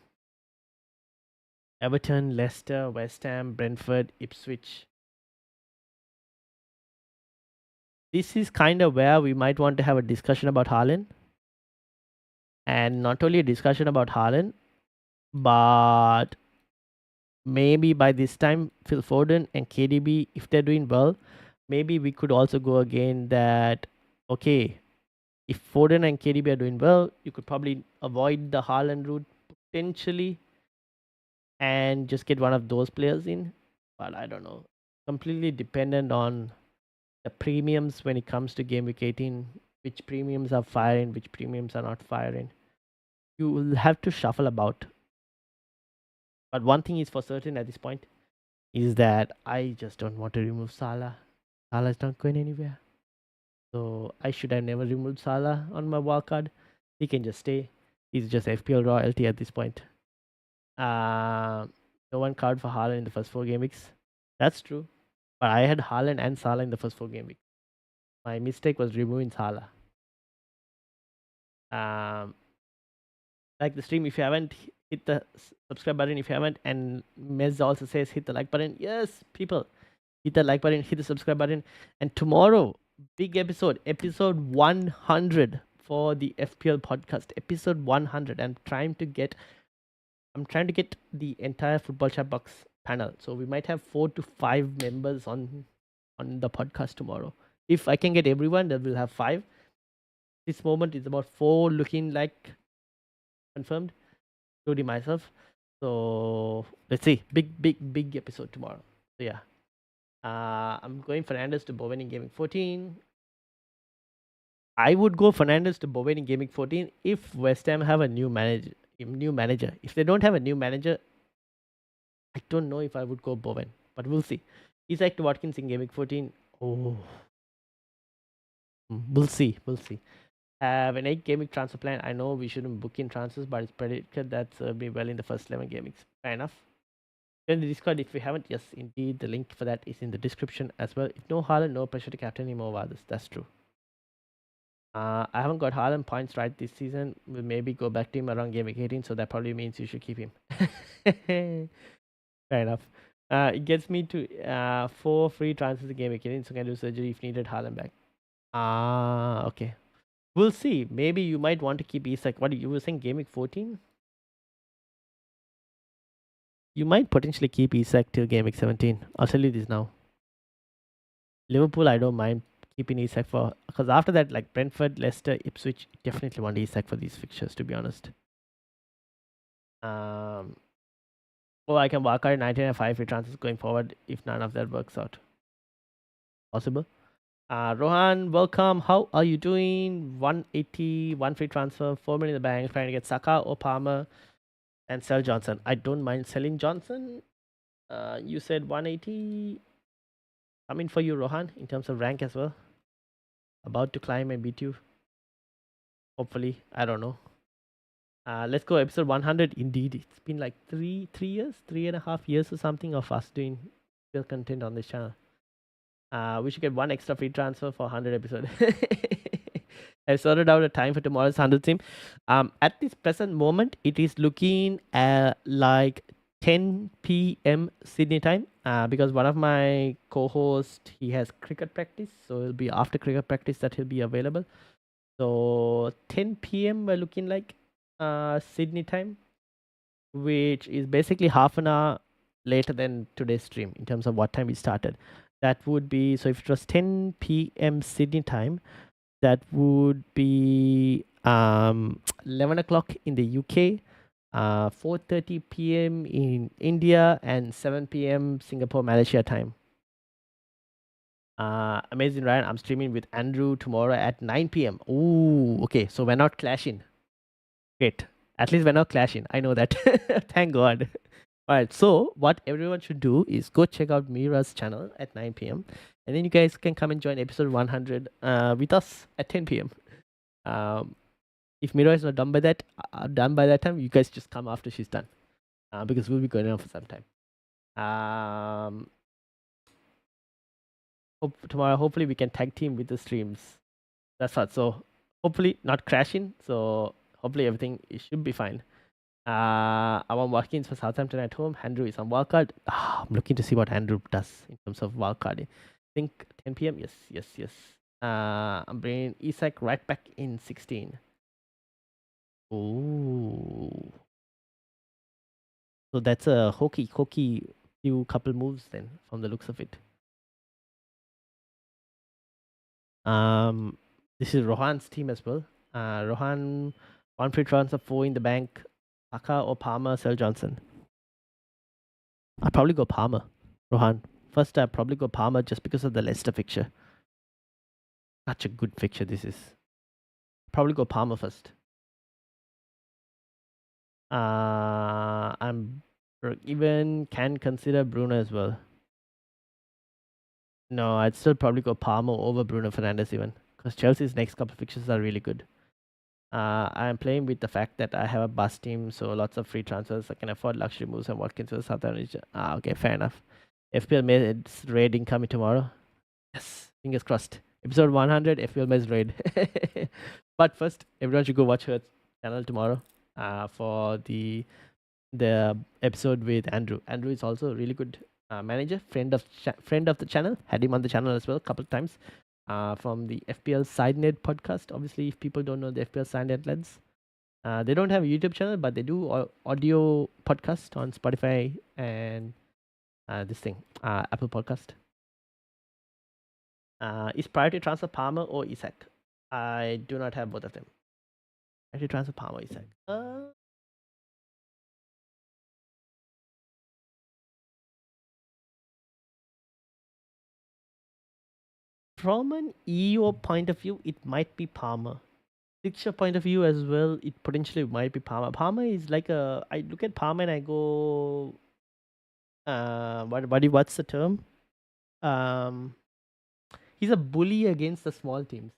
Everton, Leicester, West Ham, Brentford, Ipswich. This is kind of where we might want to have a discussion about Haaland. And not only a discussion about Haaland, but maybe by this time, Phil Foden and KDB, if they're doing well, maybe we could also go again that, okay, if Foden and KDB are doing well, you could probably avoid the Haaland route potentially and just get one of those players in. But I don't know. Completely dependent on the premiums when it comes to Game Week 18. Which premiums are firing, which premiums are not firing. You will have to shuffle about. But one thing is for certain at this point is that I just don't want to remove Salah. Salah is not going anywhere. So I should have never removed Salah on my wildcard. He can just stay. He's just FPL royalty at this point. No one card for Haaland in the first 4 game weeks. That's true. But I had Haaland and Salah in the first 4 game weeks. My mistake was removing Salah. Like the stream, if you haven't hit the subscribe button, if you haven't, and Mez also says hit the like button. Yes, people, hit the like button, hit the subscribe button. And tomorrow, big episode 100 for the FPL podcast. Episode 100. I'm trying to get the entire football chat box panel. So we might have 4 to 5 members on the podcast tomorrow. If I can get everyone, then we'll have 5. This moment is about 4 looking like confirmed, including myself. So let's see. Big episode tomorrow. So yeah. I'm going Fernandes to Bowen in Gaming 14. I would go Fernandes to Bowen in Gaming 14 if West Ham have a new manager. new manager. If they don't have a new manager, I don't know if I would go Bowen, but we'll see. Isaac to Watkins in Game Week 14. Oh, we'll see. We'll see. Have an 8 Game Week transfer plan. I know we shouldn't book in transfers, but it's predicted that be well in the first 11 Game Weeks. Fair enough. Join the Discord if you haven't. Yes, indeed. The link for that is in the description as well. If no Haaland, no pressure to captain him over others. That's true. I haven't got Haaland points right this season. We'll maybe go back to him around Game Week 18, so that probably means you should keep him. Fair enough. It gets me to 4 free transfers a Game Week 18, so I can do surgery if needed. Haaland back. Okay. We'll see. Maybe you might want to keep Isak. What you were saying, Game Week 14? You might potentially keep Isak till Game Week 17. I'll tell you this now. Liverpool, I don't mind keeping Isak for, because after that, like Brentford, Leicester, Ipswich, definitely want Isak for these fixtures, to be honest. Or I can walk out 19 and 5 free transfers going forward if none of that works out. Possible. Rohan, welcome. How are you doing? 180, 1 free transfer, 4 million in the bank, trying to get Saka or Palmer and sell Johnson. I don't mind selling Johnson. You said 180. Coming for you, Rohan, in terms of rank as well. About to climb and beat you. Hopefully. I don't know. Let's go episode 100. Indeed, it's been like 3.5 years or something of us doing real content on this channel. We should get 1 extra free transfer for 100 episode. I've sorted out a time for tomorrow's 100 team. At this present moment, it is looking like 10 p.m. Sydney time, because one of my co-hosts, he has cricket practice, so it'll be after cricket practice that he'll be available. So 10 p.m. we're looking like Sydney time, which is basically half an hour later than today's stream in terms of what time we started. That would be, so if it was 10 p.m. Sydney time, that would be 11 o'clock in the UK, 4:30 p.m. in India, and 7 p.m. Singapore, Malaysia time. Amazing, Ryan. I'm streaming with Andrew tomorrow at 9 p.m. Ooh, okay. So we're not clashing. Great. At least we're not clashing. I know that. Thank God. All right. So what everyone should do is go check out Mira's channel at 9 p.m. And then you guys can come and join episode 100 with us at 10 p.m. If Mira is not done by that time, you guys just come after she's done, because we'll be going on for some time. Tomorrow, hopefully, we can tag team with the streams. That's what. So hopefully not crashing. So hopefully everything should be fine. I want Watkins for Southampton at home. Andrew is on wildcard. I'm looking to see what Andrew does in terms of wildcarding. I think 10 p.m. Yes. I'm bringing Isak right back in 16. Ooh. So that's a hokey few couple moves then, from the looks of it. This is Rohan's team as well. Rohan, 1 free transfer, 4 in the bank. Saka or Palmer, sell Johnson. I'll probably go Palmer, Rohan. First, I'll probably go Palmer just because of the Leicester fixture. Such a good fixture this is. Probably go Palmer first. I'm even can consider Bruno as well. No, I'd still probably go Palmer over Bruno Fernandes even, because Chelsea's next couple of fixtures are really good. I'm playing with the fact that I have a bus team, so lots of free transfers. I can afford luxury moves and Watkins to the Southern. Okay, fair enough. FPL Meds raid incoming tomorrow. Yes, fingers crossed. Episode 100, FPL Meds raid. But first, everyone should go watch her channel tomorrow for the episode with Andrew. Andrew is also a really good manager, friend of the channel. Had him on the channel as well a couple of times. From the FPL SideNet podcast. Obviously, if people don't know the FPL SideNet lads, they don't have a YouTube channel, but they do audio podcast on Spotify and this thing, Apple Podcast. Is priority transfer Palmer or Isak? I do not have both of them. Priority transfer Palmer, Isak. From an EO point of view, it might be Palmer. fixture point of view as well, it potentially might be Palmer. Palmer is like a. I look at Palmer and I go, what's the term? Um, he's a bully against the small teams.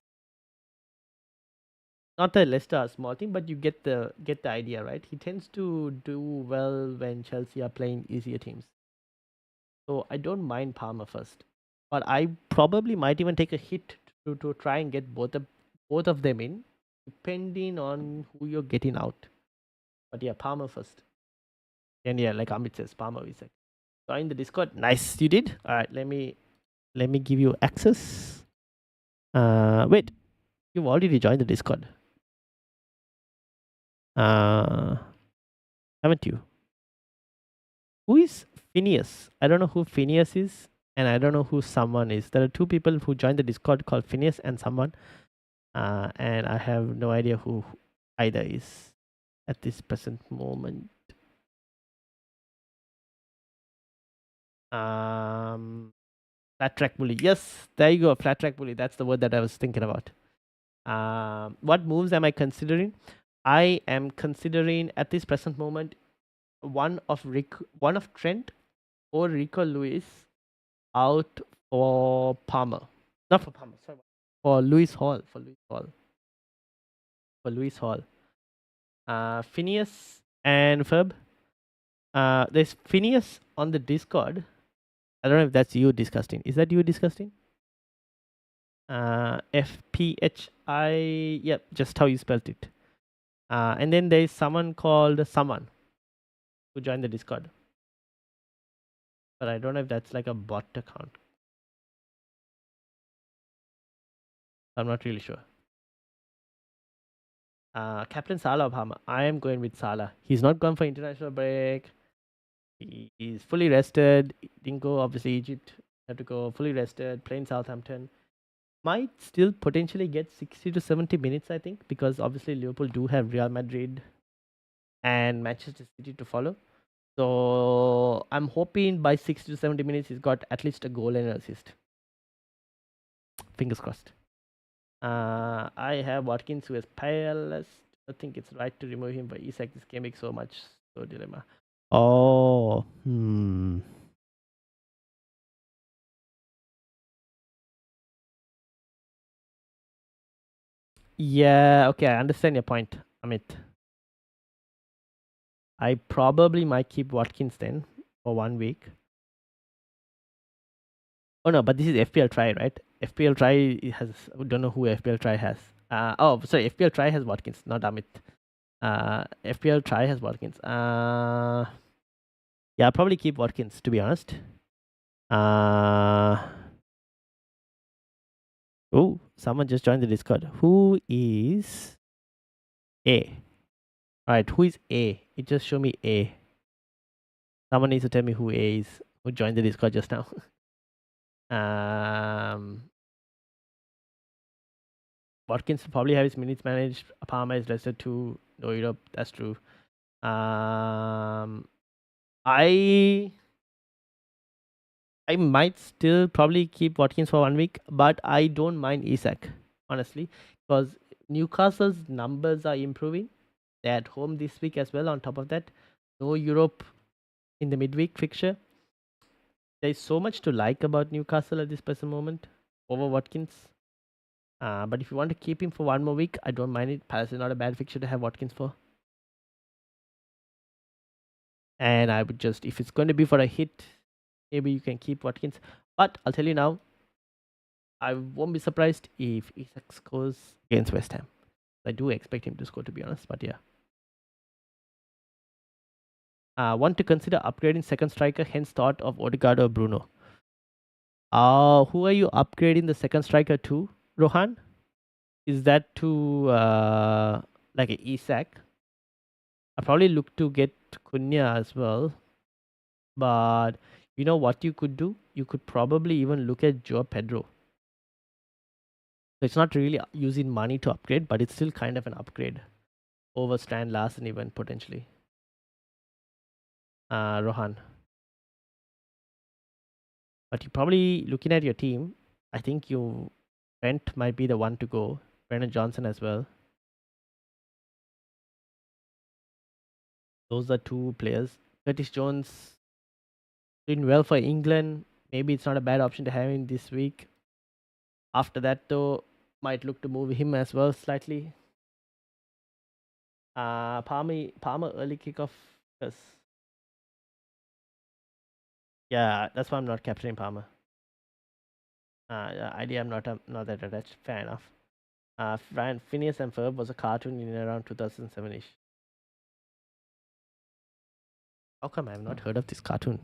Not that Leicester are a small team, but you get the idea, right? He tends to do well when Chelsea are playing easier teams. So I don't mind Palmer first, but I probably might even take a hit to try and get both of them in, depending on who you're getting out. But yeah, Palmer first. And yeah, like Amit says, Palmer is like join the Discord. Nice, you did. All right, let me give you access. Wait, you've already joined the Discord. Uh, haven't you? Who is Phineas? I don't know who Phineas is, and I don't know who someone is. There are two people who joined the Discord called Phineas and someone, and I have no idea who either is at this present moment. Flat track bully. Yes, there you go. Flat track bully. That's the word that I was thinking about. What moves am I considering? I am considering at this present moment one of Trent or Rico Lewis out for Palmer. Not for Palmer, sorry. For Lewis Hall. For Lewis Hall. Phineas and Ferb. There's Phineas on the Discord. I don't know if that's you, Disgusting. Is that you, Disgusting? FPHI. Yep, just how you spelled it. And then there's someone called Someone who joined the Discord. But I don't know if that's like a bot account. I'm not really sure. Captain Salah Palmer. I am going with Salah. He's not gone for international break. He's fully rested. Didn't go, obviously, Egypt. Had to go fully rested, playing Southampton. Might still potentially get 60 to 70 minutes, I think, because obviously Liverpool do have Real Madrid and Manchester City to follow. So I'm hoping by 60 to 70 minutes he's got at least a goal and an assist. Fingers crossed. I have Watkins who is pale. I think it's right to remove him, but Isak this game makes so much so dilemma. Oh, Yeah, okay, I understand your point, Amit. I probably might keep Watkins then for 1 week. Oh no, but this is FPL Try, right? FPL Try has, I don't know who FPL Try has. Sorry, FPL Try has Watkins, not Amit. FPL Try has Watkins. Yeah, I'll probably keep Watkins, to be honest. Oh, someone just joined the Discord. Who is A? Alright, who is A? It just showed me A. Someone needs to tell me who A is, who joined the Discord just now. Watkins probably have his minutes managed. Palmer is rested too. No Europe, that's true. I might still probably keep Watkins for 1 week, but I don't mind Isak, honestly, because Newcastle's numbers are improving. They're at home this week as well. On top of that, no Europe in the midweek fixture. There's so much to like about Newcastle at this present moment over Watkins. But if you want to keep him for 1 more week, I don't mind it. Palace is not a bad fixture to have Watkins for. And I would just, if it's going to be for a hit, maybe you can keep Watkins. But I'll tell you now, I won't be surprised if Isak scores against West Ham. I do expect him to score, to be honest. But yeah. Want to consider upgrading second striker, hence thought of Odegaard or Bruno. Who are you upgrading the second striker to, Rohan? Is that to like an Isak? I probably look to get Cunha as well. But you know what you could do? You could probably even look at Joe Pedro. So it's not really using money to upgrade, but it's still kind of an upgrade over Stan Larsen even potentially. Rohan. But you probably looking at your team, I think Brent might be the one to go. Brennan Johnson as well. Those are two players. Curtis Jones doing well for England. Maybe it's not a bad option to have him this week. After that, though, might look to move him as well slightly. Palmer early kickoff. Yes. Yeah, that's why I'm not capturing Palmer. Yeah, idea I'm not that attached. Fair enough. Ryan Phineas and Ferb was a cartoon in around 2007ish. How come I have not heard of this cartoon?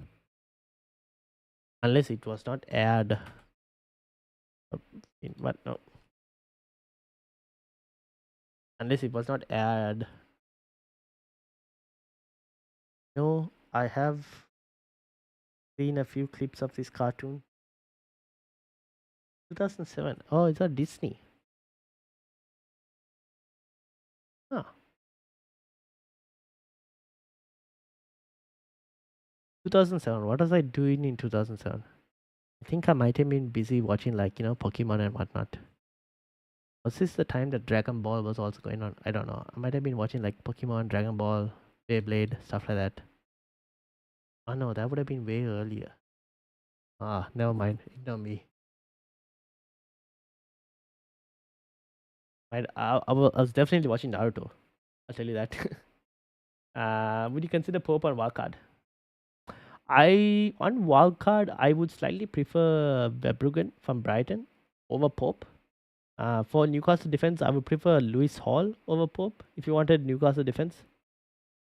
Unless it was not aired. In what? No. Unless it was not aired. No, I have seen a few clips of this cartoon. 2007. Oh, it's on Disney. Huh. 2007. What was I doing in 2007? I think I might have been busy watching, like, Pokemon and whatnot. Was this the time that Dragon Ball was also going on? I don't know. I might have been watching like Pokemon, Dragon Ball, Beyblade, stuff like that. Oh no, that would have been way earlier. Ah, never mind. Ignore me. I was definitely watching Naruto. I'll tell you that. Would you consider Pope on wildcard? On wildcard, I would slightly prefer Verbruggen from Brighton over Pope. For Newcastle defense, I would prefer Lewis Hall over Pope. If you wanted Newcastle defense,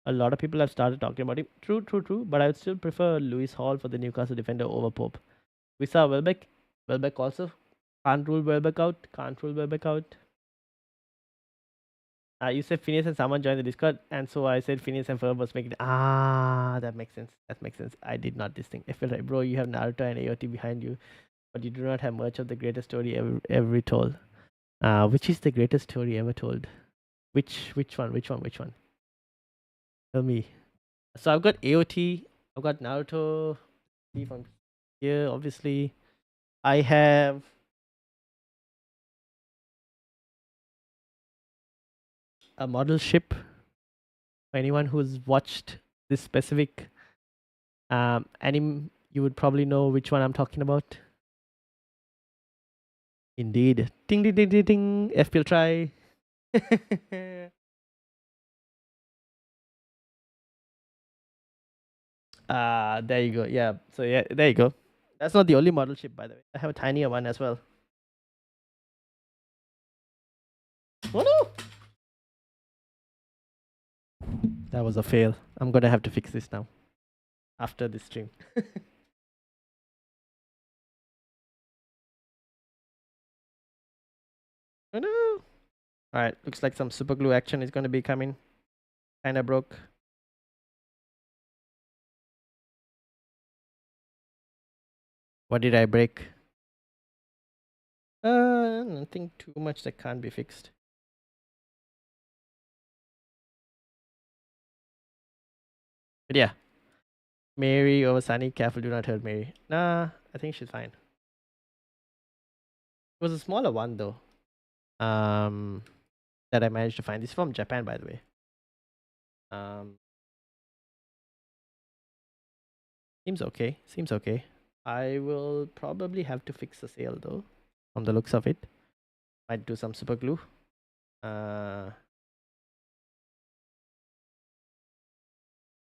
a lot of people have started talking about him. True. But I would still prefer Lewis Hall for the Newcastle defender over Pope. We saw Welbeck. Welbeck also. Can't rule Welbeck out. You said Phineas and someone joined the Discord, and so I said Phineas and Ferb was making. That makes sense. I did not this thing. I feel like, bro, you have Naruto and AOT behind you, but you do not have much of the greatest story ever told. Which is the greatest story ever told? Which one? Tell me. So I've got AOT. I've got Naruto. See from here, obviously. I have a model ship. For anyone who's watched this specific anime, you would probably know which one I'm talking about. Indeed. Ding ding ding ding ding. FPL try. There you go. Yeah. So yeah, there you go. That's not the only model ship, by the way. I have a tinier one as well. Oh no! That was a fail. I'm gonna have to fix this now after this stream. Oh no! Alright, looks like some super glue action is gonna be coming. Kinda broke. What did I break? Nothing too much that can't be fixed. But yeah. Mary over Sunny, careful, do not hurt Mary. Nah, I think she's fine. It was a smaller one though. That I managed to find. This is from Japan, by the way. Seems okay. I will probably have to fix the sail though, from the looks of it. Might do some super glue.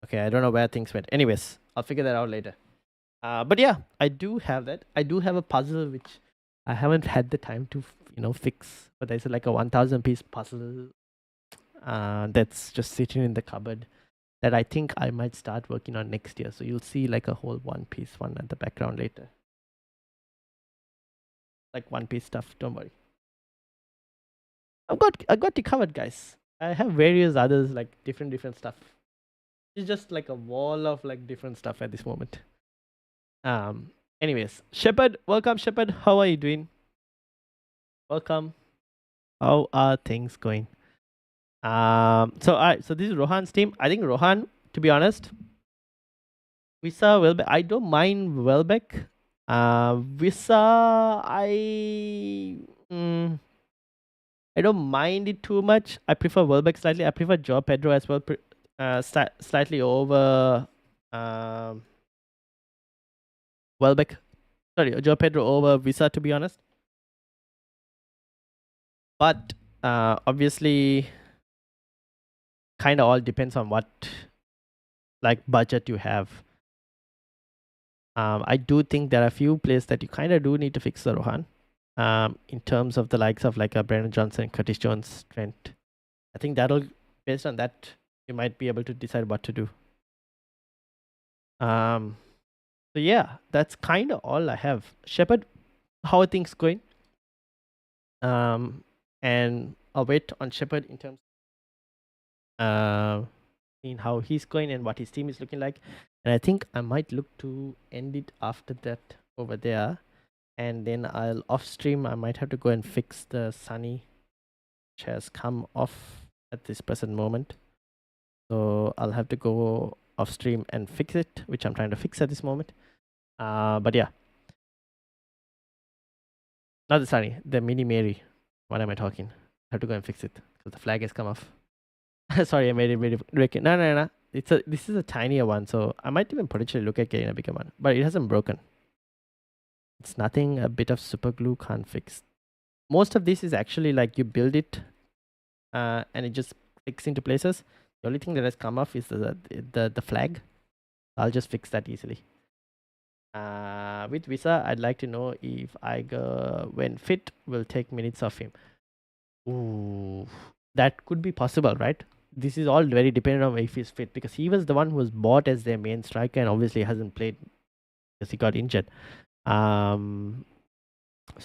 Okay, I don't know where things went. Anyways, I'll figure that out later. But yeah, I do have that. I do have a puzzle which I haven't had the time to fix. But there's like a 1,000 piece puzzle that's just sitting in the cupboard that I think I might start working on next year. So you'll see like a whole one piece one at the background later. Like one piece stuff. Don't worry. I got it covered, guys. I have various others like different stuff. It's just like a wall of like different stuff at this moment. Anyways, Shepherd, welcome, Shepherd. How are you doing? Welcome. How are things going? So this is Rohan's team. I think Rohan, to be honest, Visa Welbeck. I don't mind Welbeck. Visa, I don't mind it too much. I prefer Welbeck slightly. I prefer Joe Pedro as well. slightly over Welbeck. Sorry, Joe Pedro over Visa, to be honest. But obviously, kind of all depends on what like budget you have. I do think there are a few players that you kind of do need to fix the Rohan. In terms of the likes of like a Brandon Johnson, Curtis Jones, Trent. I think that'll, based on that, you might be able to decide what to do. So yeah, that's kind of all I have. Shepard, how are things going? And I'll wait on Shepard in terms in how he's going and what his team is looking like. And I think I might look to end it after that over there. And then I'll off stream. I might have to go and fix the Sunny, which has come off at this present moment. So I'll have to go off stream and fix it, which I'm trying to fix at this moment. But yeah, not the Sunny, the Mini Mary. What am I talking? I have to go and fix it because the flag has come off. Sorry, I made it really. No. This is a tinier one, so I might even potentially look at getting a bigger one. But it hasn't broken. It's nothing a bit of super glue can't fix. Most of this is actually like you build it, and it just clicks into places. The only thing that has come off is the flag. I'll just fix that easily. With Visa, I'd like to know if Iger, when fit, will take minutes off him. Ooh, that could be possible, right? This is all very dependent on if he's fit, because he was the one who was bought as their main striker and obviously hasn't played because he got injured. So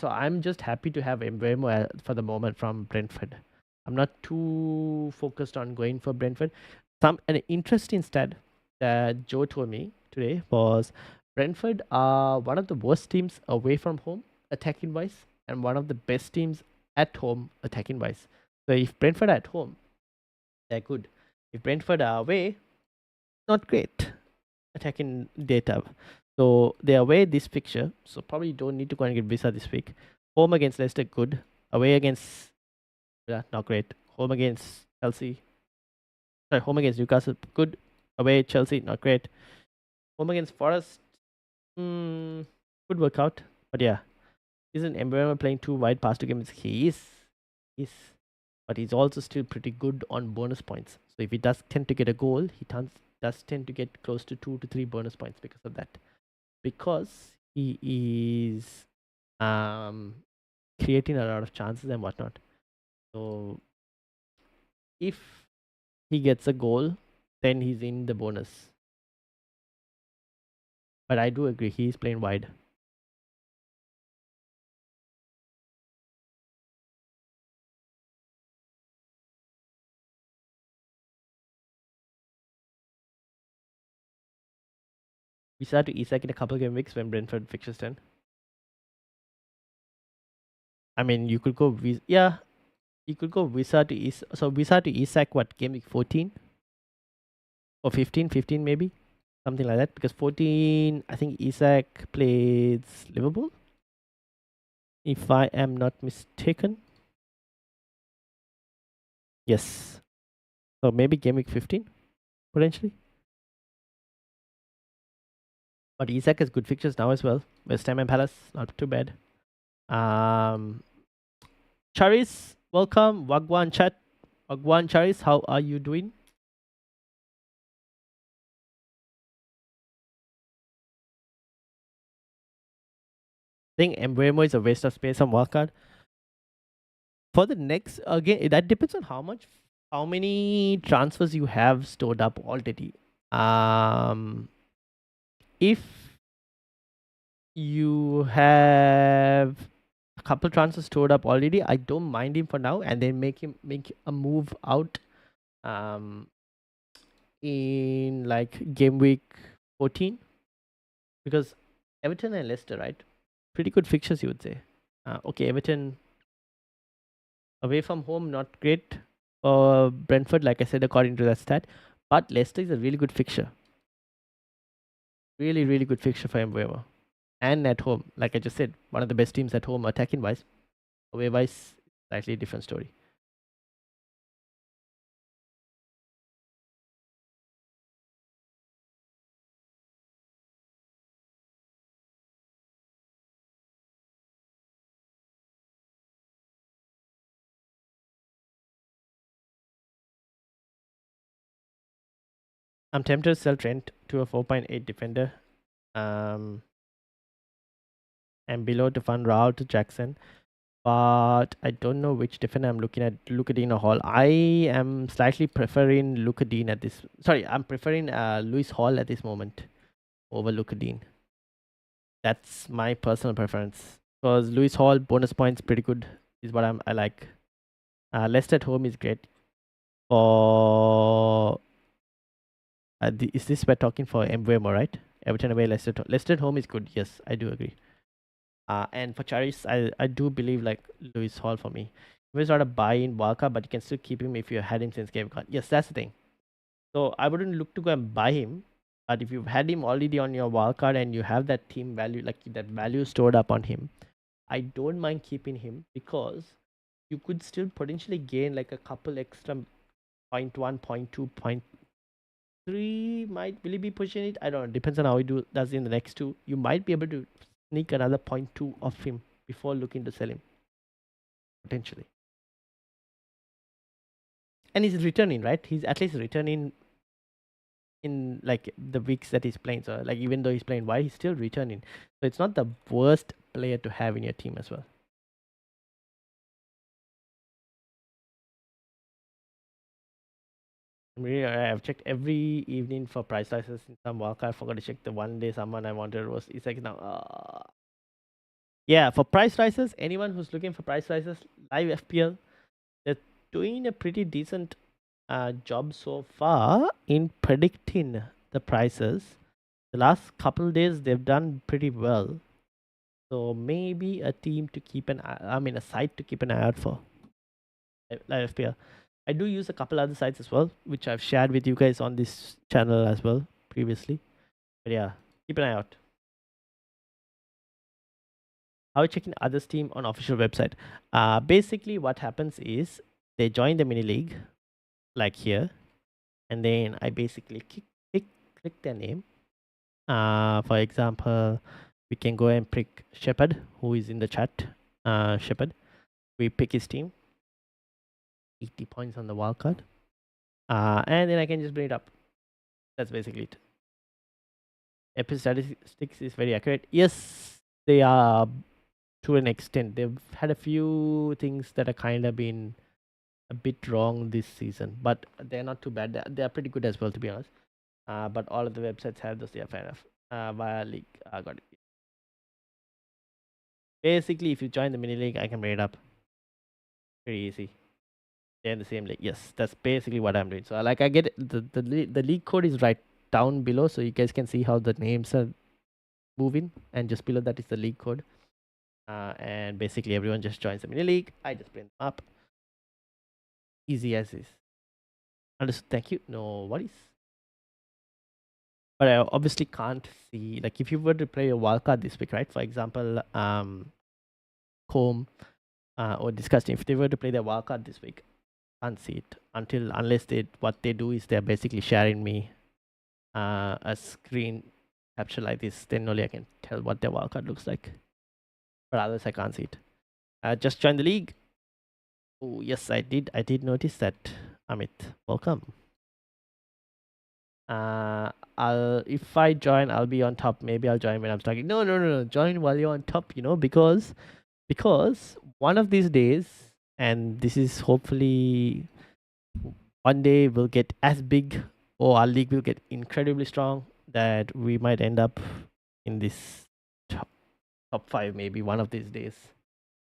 I'm just happy to have Mbeumo for the moment from Brentford. I'm not too focused on going for Brentford. An interesting stat that Joe told me today was Brentford are one of the worst teams away from home attacking wise, and one of the best teams at home attacking wise. So if Brentford are at home, they're good. If Brentford are away, not great attacking data. So they're away this fixture, so probably don't need to go and get Visa this week. Home against Leicester, good. Away against, not great. Home against Chelsea. Sorry, home against Newcastle, good. Away Chelsea, not great. Home against Forest, could work out. But yeah, isn't Mbeumo playing too wide past two games? He is. But he's also still pretty good on bonus points. So if he does tend to get a goal, he does tend to get close to 2 to 3 bonus points because of that. Because he is creating a lot of chances and whatnot. So if he gets a goal, then he's in the bonus. But I do agree, he's playing wide. We start to Isak in a couple of game weeks when Brentford fixtures turn. I mean, you could go you could go Visa to Isak. So Visa to Isak, what, game week 14 or 15 maybe, something like that. Because 14, I think Isak plays Liverpool, if I am not mistaken. Yes. So maybe game week 15 potentially. But Isak has good fixtures now as well. West Ham and Palace, not too bad. Charis, welcome. Wagwan chat. Wagwan Charis, how are you doing? I think Mbeumo is a waste of space on wildcard. For the next, again, that depends on how many transfers you have stored up already. If you have a couple transfers stored up already, I don't mind him for now, and then make a move out in like game week 14, because Everton and Leicester, right? Pretty good fixtures, you would say. Okay, Everton away from home, not great. Brentford, like I said, according to that stat, but Leicester is a really good fixture. Really, really good fixture for Mbeumo. And at home, like I just said, one of the best teams at home attacking wise. Away wise, slightly different story. I'm tempted to sell Trent to a 4.8 defender. And below to fund Raul to Jackson. But I don't know which defender I'm looking at. Lucadine or Hall. I am slightly preferring Lucadine at this. Sorry, I'm preferring Lewis Hall at this moment over Lucadine. That's my personal preference because Lewis Hall bonus points pretty good is what I like. Leicester at home is great. For is this we're talking for Mbeumo, right? Everton away, Leicester at home is good. Yes, I do agree. And for Charis, I do believe like Lewis Hall for me. He was not a buy in Walker, but you can still keep him if you had him since game one. Yes, that's the thing. So I wouldn't look to go and buy him. But if you've had him already on your wildcard and you have that team value, like that value stored up on him, I don't mind keeping him because you could still potentially gain like a couple extra 0.1, 0.2, 0.3. Will he be pushing it? I don't know. Depends on how he does in the next two. You might be able to sneak another 0.2 off him before looking to sell him potentially. And he's returning, right? He's at least returning in like the weeks that he's playing. So like even though he's playing wide, he's still returning. So it's not the worst player to have in your team as well. I've checked every evening for price slices in some wildcard. I forgot to check the one day someone I wanted was it's like now. Yeah, for price rises, anyone who's looking for price rises, live FPL, they're doing a pretty decent job so far in predicting the prices. The last couple days they've done pretty well. So maybe a team to keep an eye, a site to keep an eye out for. Live FPL. I do use a couple other sites as well, which I've shared with you guys on this channel as well previously. But yeah, keep an eye out. How are you checking others' team on official website? Basically, what happens is they join the mini league, like here, and then I basically click their name. For example, we can go and pick Shepherd, who is in the chat. Shepherd. We pick his team. 80 points on the wildcard. And then I can just bring it up. That's basically it. Epic statistics is very accurate. Yes, they are to an extent. They've had a few things that are kind of been a bit wrong this season, but they're not too bad. They're pretty good as well, to be honest. But all of the websites have those. Yeah, fair enough. Via league, got it. Basically, if you join the mini league, I can bring it up. Pretty easy. They're in the same league. Yes, that's basically what I'm doing. So like I get it. The league code is right down below, so you guys can see how the names are moving, and just below that is the league code. And basically everyone just joins the mini league. I just bring them up. Easy as is. Understood. Thank you. No worries. But I obviously can't see, like if you were to play a wildcard this week, right? For example, Comb or Disgusting, if they were to play their wildcard this week, can't see it unless what they do is they're basically sharing me a screen capture like this. Then only I can tell what their wildcard looks like. But otherwise I can't see it. Just join the league. Oh yes, I did notice that. Amit, welcome. If I join, I'll be on top. Maybe I'll join when I'm starting. No. Join while you're on top. Because one of these days, and this is hopefully one day, will get as big, or our league will get incredibly strong that we might end up in this top 5. Maybe one of these days.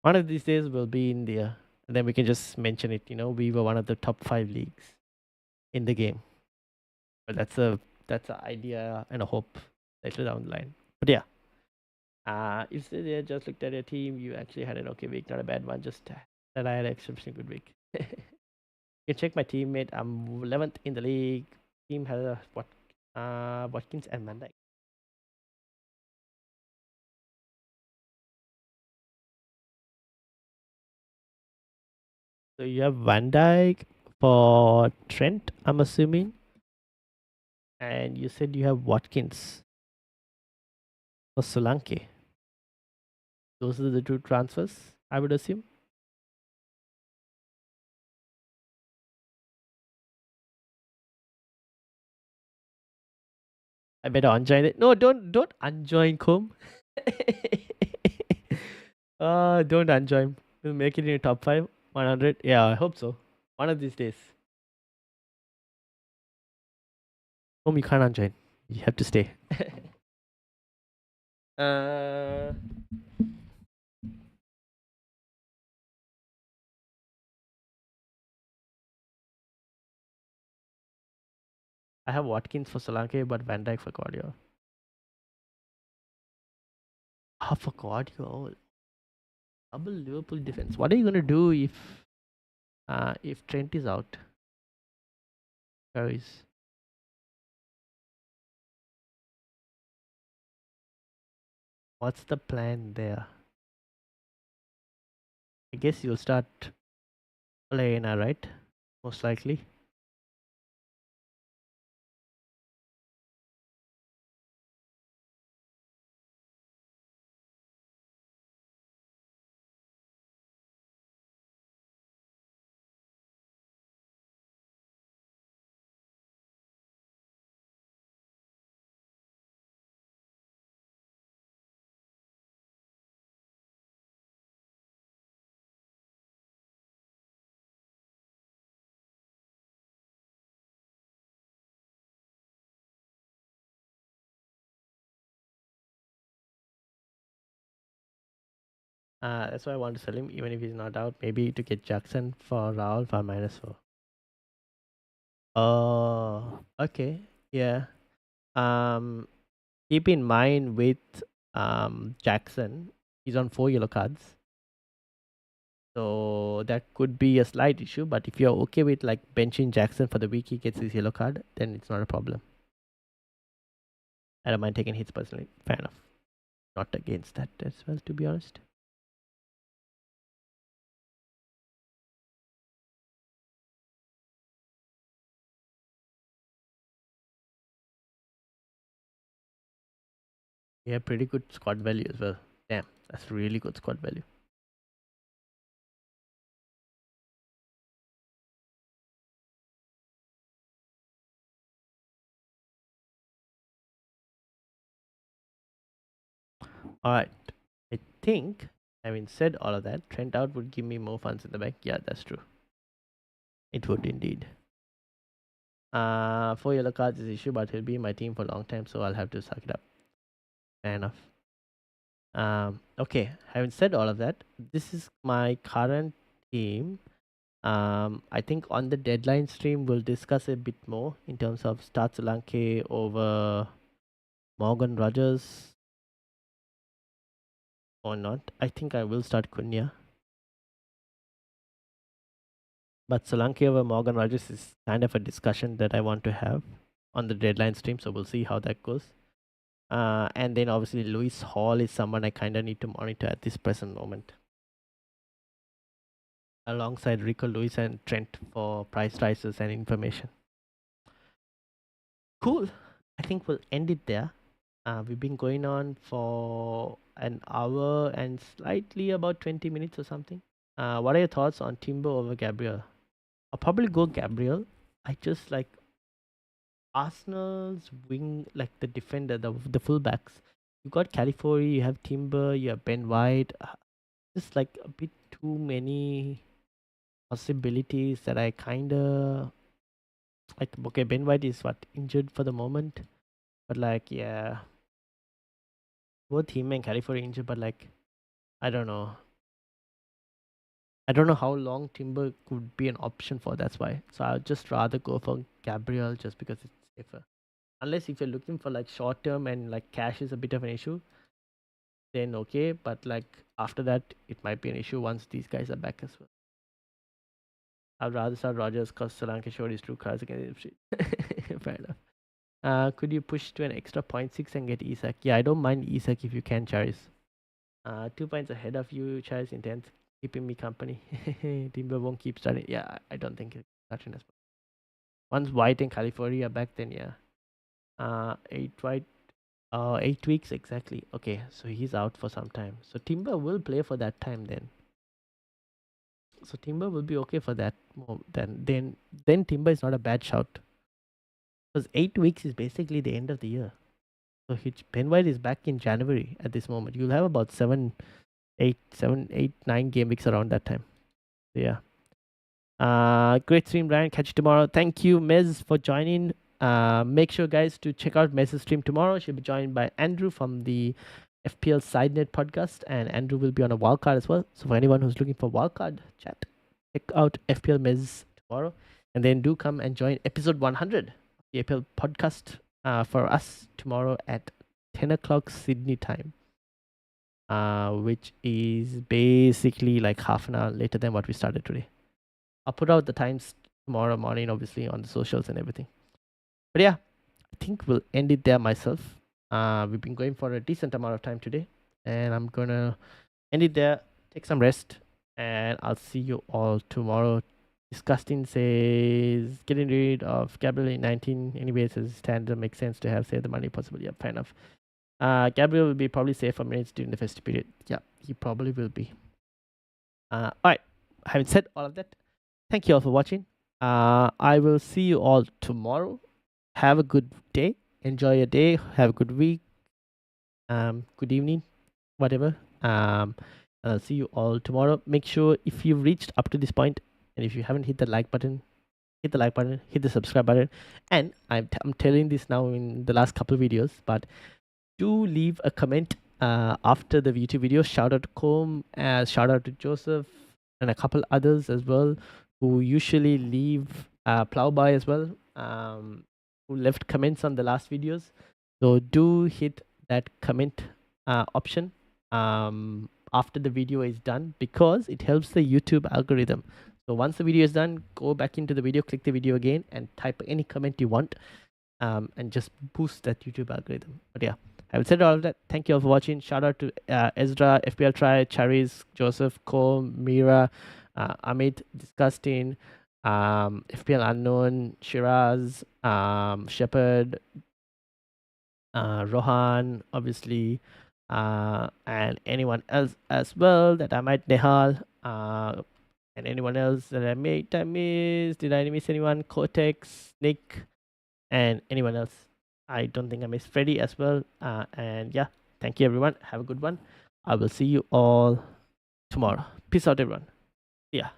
One of these days we'll be in there, and then we can just mention it. We were one of the top 5 leagues in the game. But that's an idea and a hope later down the line. But yeah, if they just looked at your team, you actually had an okay week, not a bad one. Just that I had an exceptionally good week. You can check my teammate. I'm 11th in the league. Team has Watkins and Van Dijk. So you have Van Dijk for Trent, I'm assuming, and you said you have Watkins for Solanke. Those are the 2 transfers, I would assume. I better unjoin it. No, don't unjoin Kum. Don't unjoin. We'll make it in your top 5, 100. Yeah, I hope so. One of these days. Kum, you can't unjoin. You have to stay. uh, I have Watkins for Solanke, but Van Dijk for Guardiola. For Guardiola. Double Liverpool defense. What are you gonna do if Trent is out? Guys, what's the plan there? I guess you'll start playing, right? Most likely. That's why I want to sell him, even if he's not out. Maybe to get Jackson for Raul for -4. Oh, okay. Yeah. Um, Keep in mind with Jackson, he's on 4 yellow cards. So that could be a slight issue, but if you're okay with like benching Jackson for the week he gets his yellow card, then it's not a problem. I don't mind taking hits personally. Fair enough. Not against that as well, to be honest. Yeah, pretty good squad value as well. Damn, that's really good squad value. Alright. I think, having said all of that, Trent out would give me more funds in the bank. Yeah, that's true. It would indeed. 4 yellow cards is issue, but he'll be in my team for a long time, so I'll have to suck it up. Fair enough. Okay, having said all of that, this is my current team. I think on the deadline stream we'll discuss a bit more in terms of start Solanke over Morgan Rogers or not. I think I will start Cunha. But Solanke over Morgan Rogers is kind of a discussion that I want to have on the deadline stream, so we'll see how that goes. And then obviously Lewis Hall is someone I kind of need to monitor at this present moment, alongside Rico Lewis and Trent for price rises and information. Cool. I think we'll end it there. We've been going on for an hour and slightly about 20 minutes or something. What are your thoughts on Timber over Gabriel? I'll probably go Gabriel. I just like Arsenal's wing, like the defender, the fullbacks. You got California, you have Timber, you have Ben White. Just like a bit too many possibilities that I kind of like. Okay, Ben White is what injured for the moment, but like yeah, both him and California injured, but like I don't know. I don't know how long Timber could be an option for. That's why. So I'd just rather go for Gabriel just because it's safer. Unless if you're looking for like short term and like cash is a bit of an issue, then okay. But like after that, it might be an issue once these guys are back as well. I'd rather start Rogers because Solanke showed his true cards against Ipswich. Fair enough. Could you push to an extra 0.6 and get Isak? Yeah, I don't mind Isak if you can, Charis. 2 points ahead of you, Charis in 10th, keeping me company. Timber won't keep starting. Yeah, I don't think he'll starting as well. Once White and California are back, then yeah. 8 weeks exactly. Okay, so he's out for some time. So Timber will play for that time then. So Timber will be okay for that. Then Timber is not a bad shout. Because 8 weeks is basically the end of the year. So Ben White is back in January at this moment. You'll have about 9 game weeks around that time. So yeah. Great stream, Ryan. Catch you tomorrow. Thank you, Mez, for joining. Make sure, guys, to check out Mez's stream tomorrow. She'll be joined by Andrew from the FPL SideNet podcast, and Andrew will be on a wildcard as well. So for anyone who's looking for wildcard chat, check out FPL Mez tomorrow, and then do come and join episode 100 of the FPL podcast for us tomorrow at 10 o'clock Sydney time, which is basically like half an hour later than what we started today. I'll put out the times tomorrow morning, obviously, on the socials and everything. But yeah, I think we'll end it there myself. We've been going for a decent amount of time today, and I'm gonna end it there, take some rest, and I'll see you all tomorrow. Disgusting says getting rid of Gabriel in 19 anyways as standard makes sense to have saved the money possible. Yeah, fair enough. Gabriel will be probably safe for minutes during the festive period. Yeah, he probably will be. Alright, having said all of that, thank you all for watching. I will see you all tomorrow. Have a good day. Enjoy your day. Have a good week. Good evening, whatever. I'll see you all tomorrow. Make sure if you've reached up to this point, and if you haven't hit the like button, hit the like button, hit the subscribe button. And I'm telling this now in the last couple of videos, but do leave a comment after the YouTube video. Shout out to Com, shout out to Joseph, and a couple others as well who usually leave Plowby as well, who left comments on the last videos. So do hit that comment option after the video is done, because it helps the YouTube algorithm. So once the video is done, go back into the video, click the video again, and type any comment you want, and just boost that YouTube algorithm. But yeah, having said all of that, thank you all for watching. Shout out to Ezra, FPL Try, Charis, Joseph, Cole, Mira, Amit, Disgusting, FPL Unknown, Shiraz, Shepherd, Rohan, obviously, and anyone else as well that I might Nehal, and anyone else that I missed. Did I miss anyone? Cortex, Nick, and anyone else? I don't think I missed Freddy as well. And yeah, thank you everyone. Have a good one. I will see you all tomorrow. Peace out, everyone. Yeah.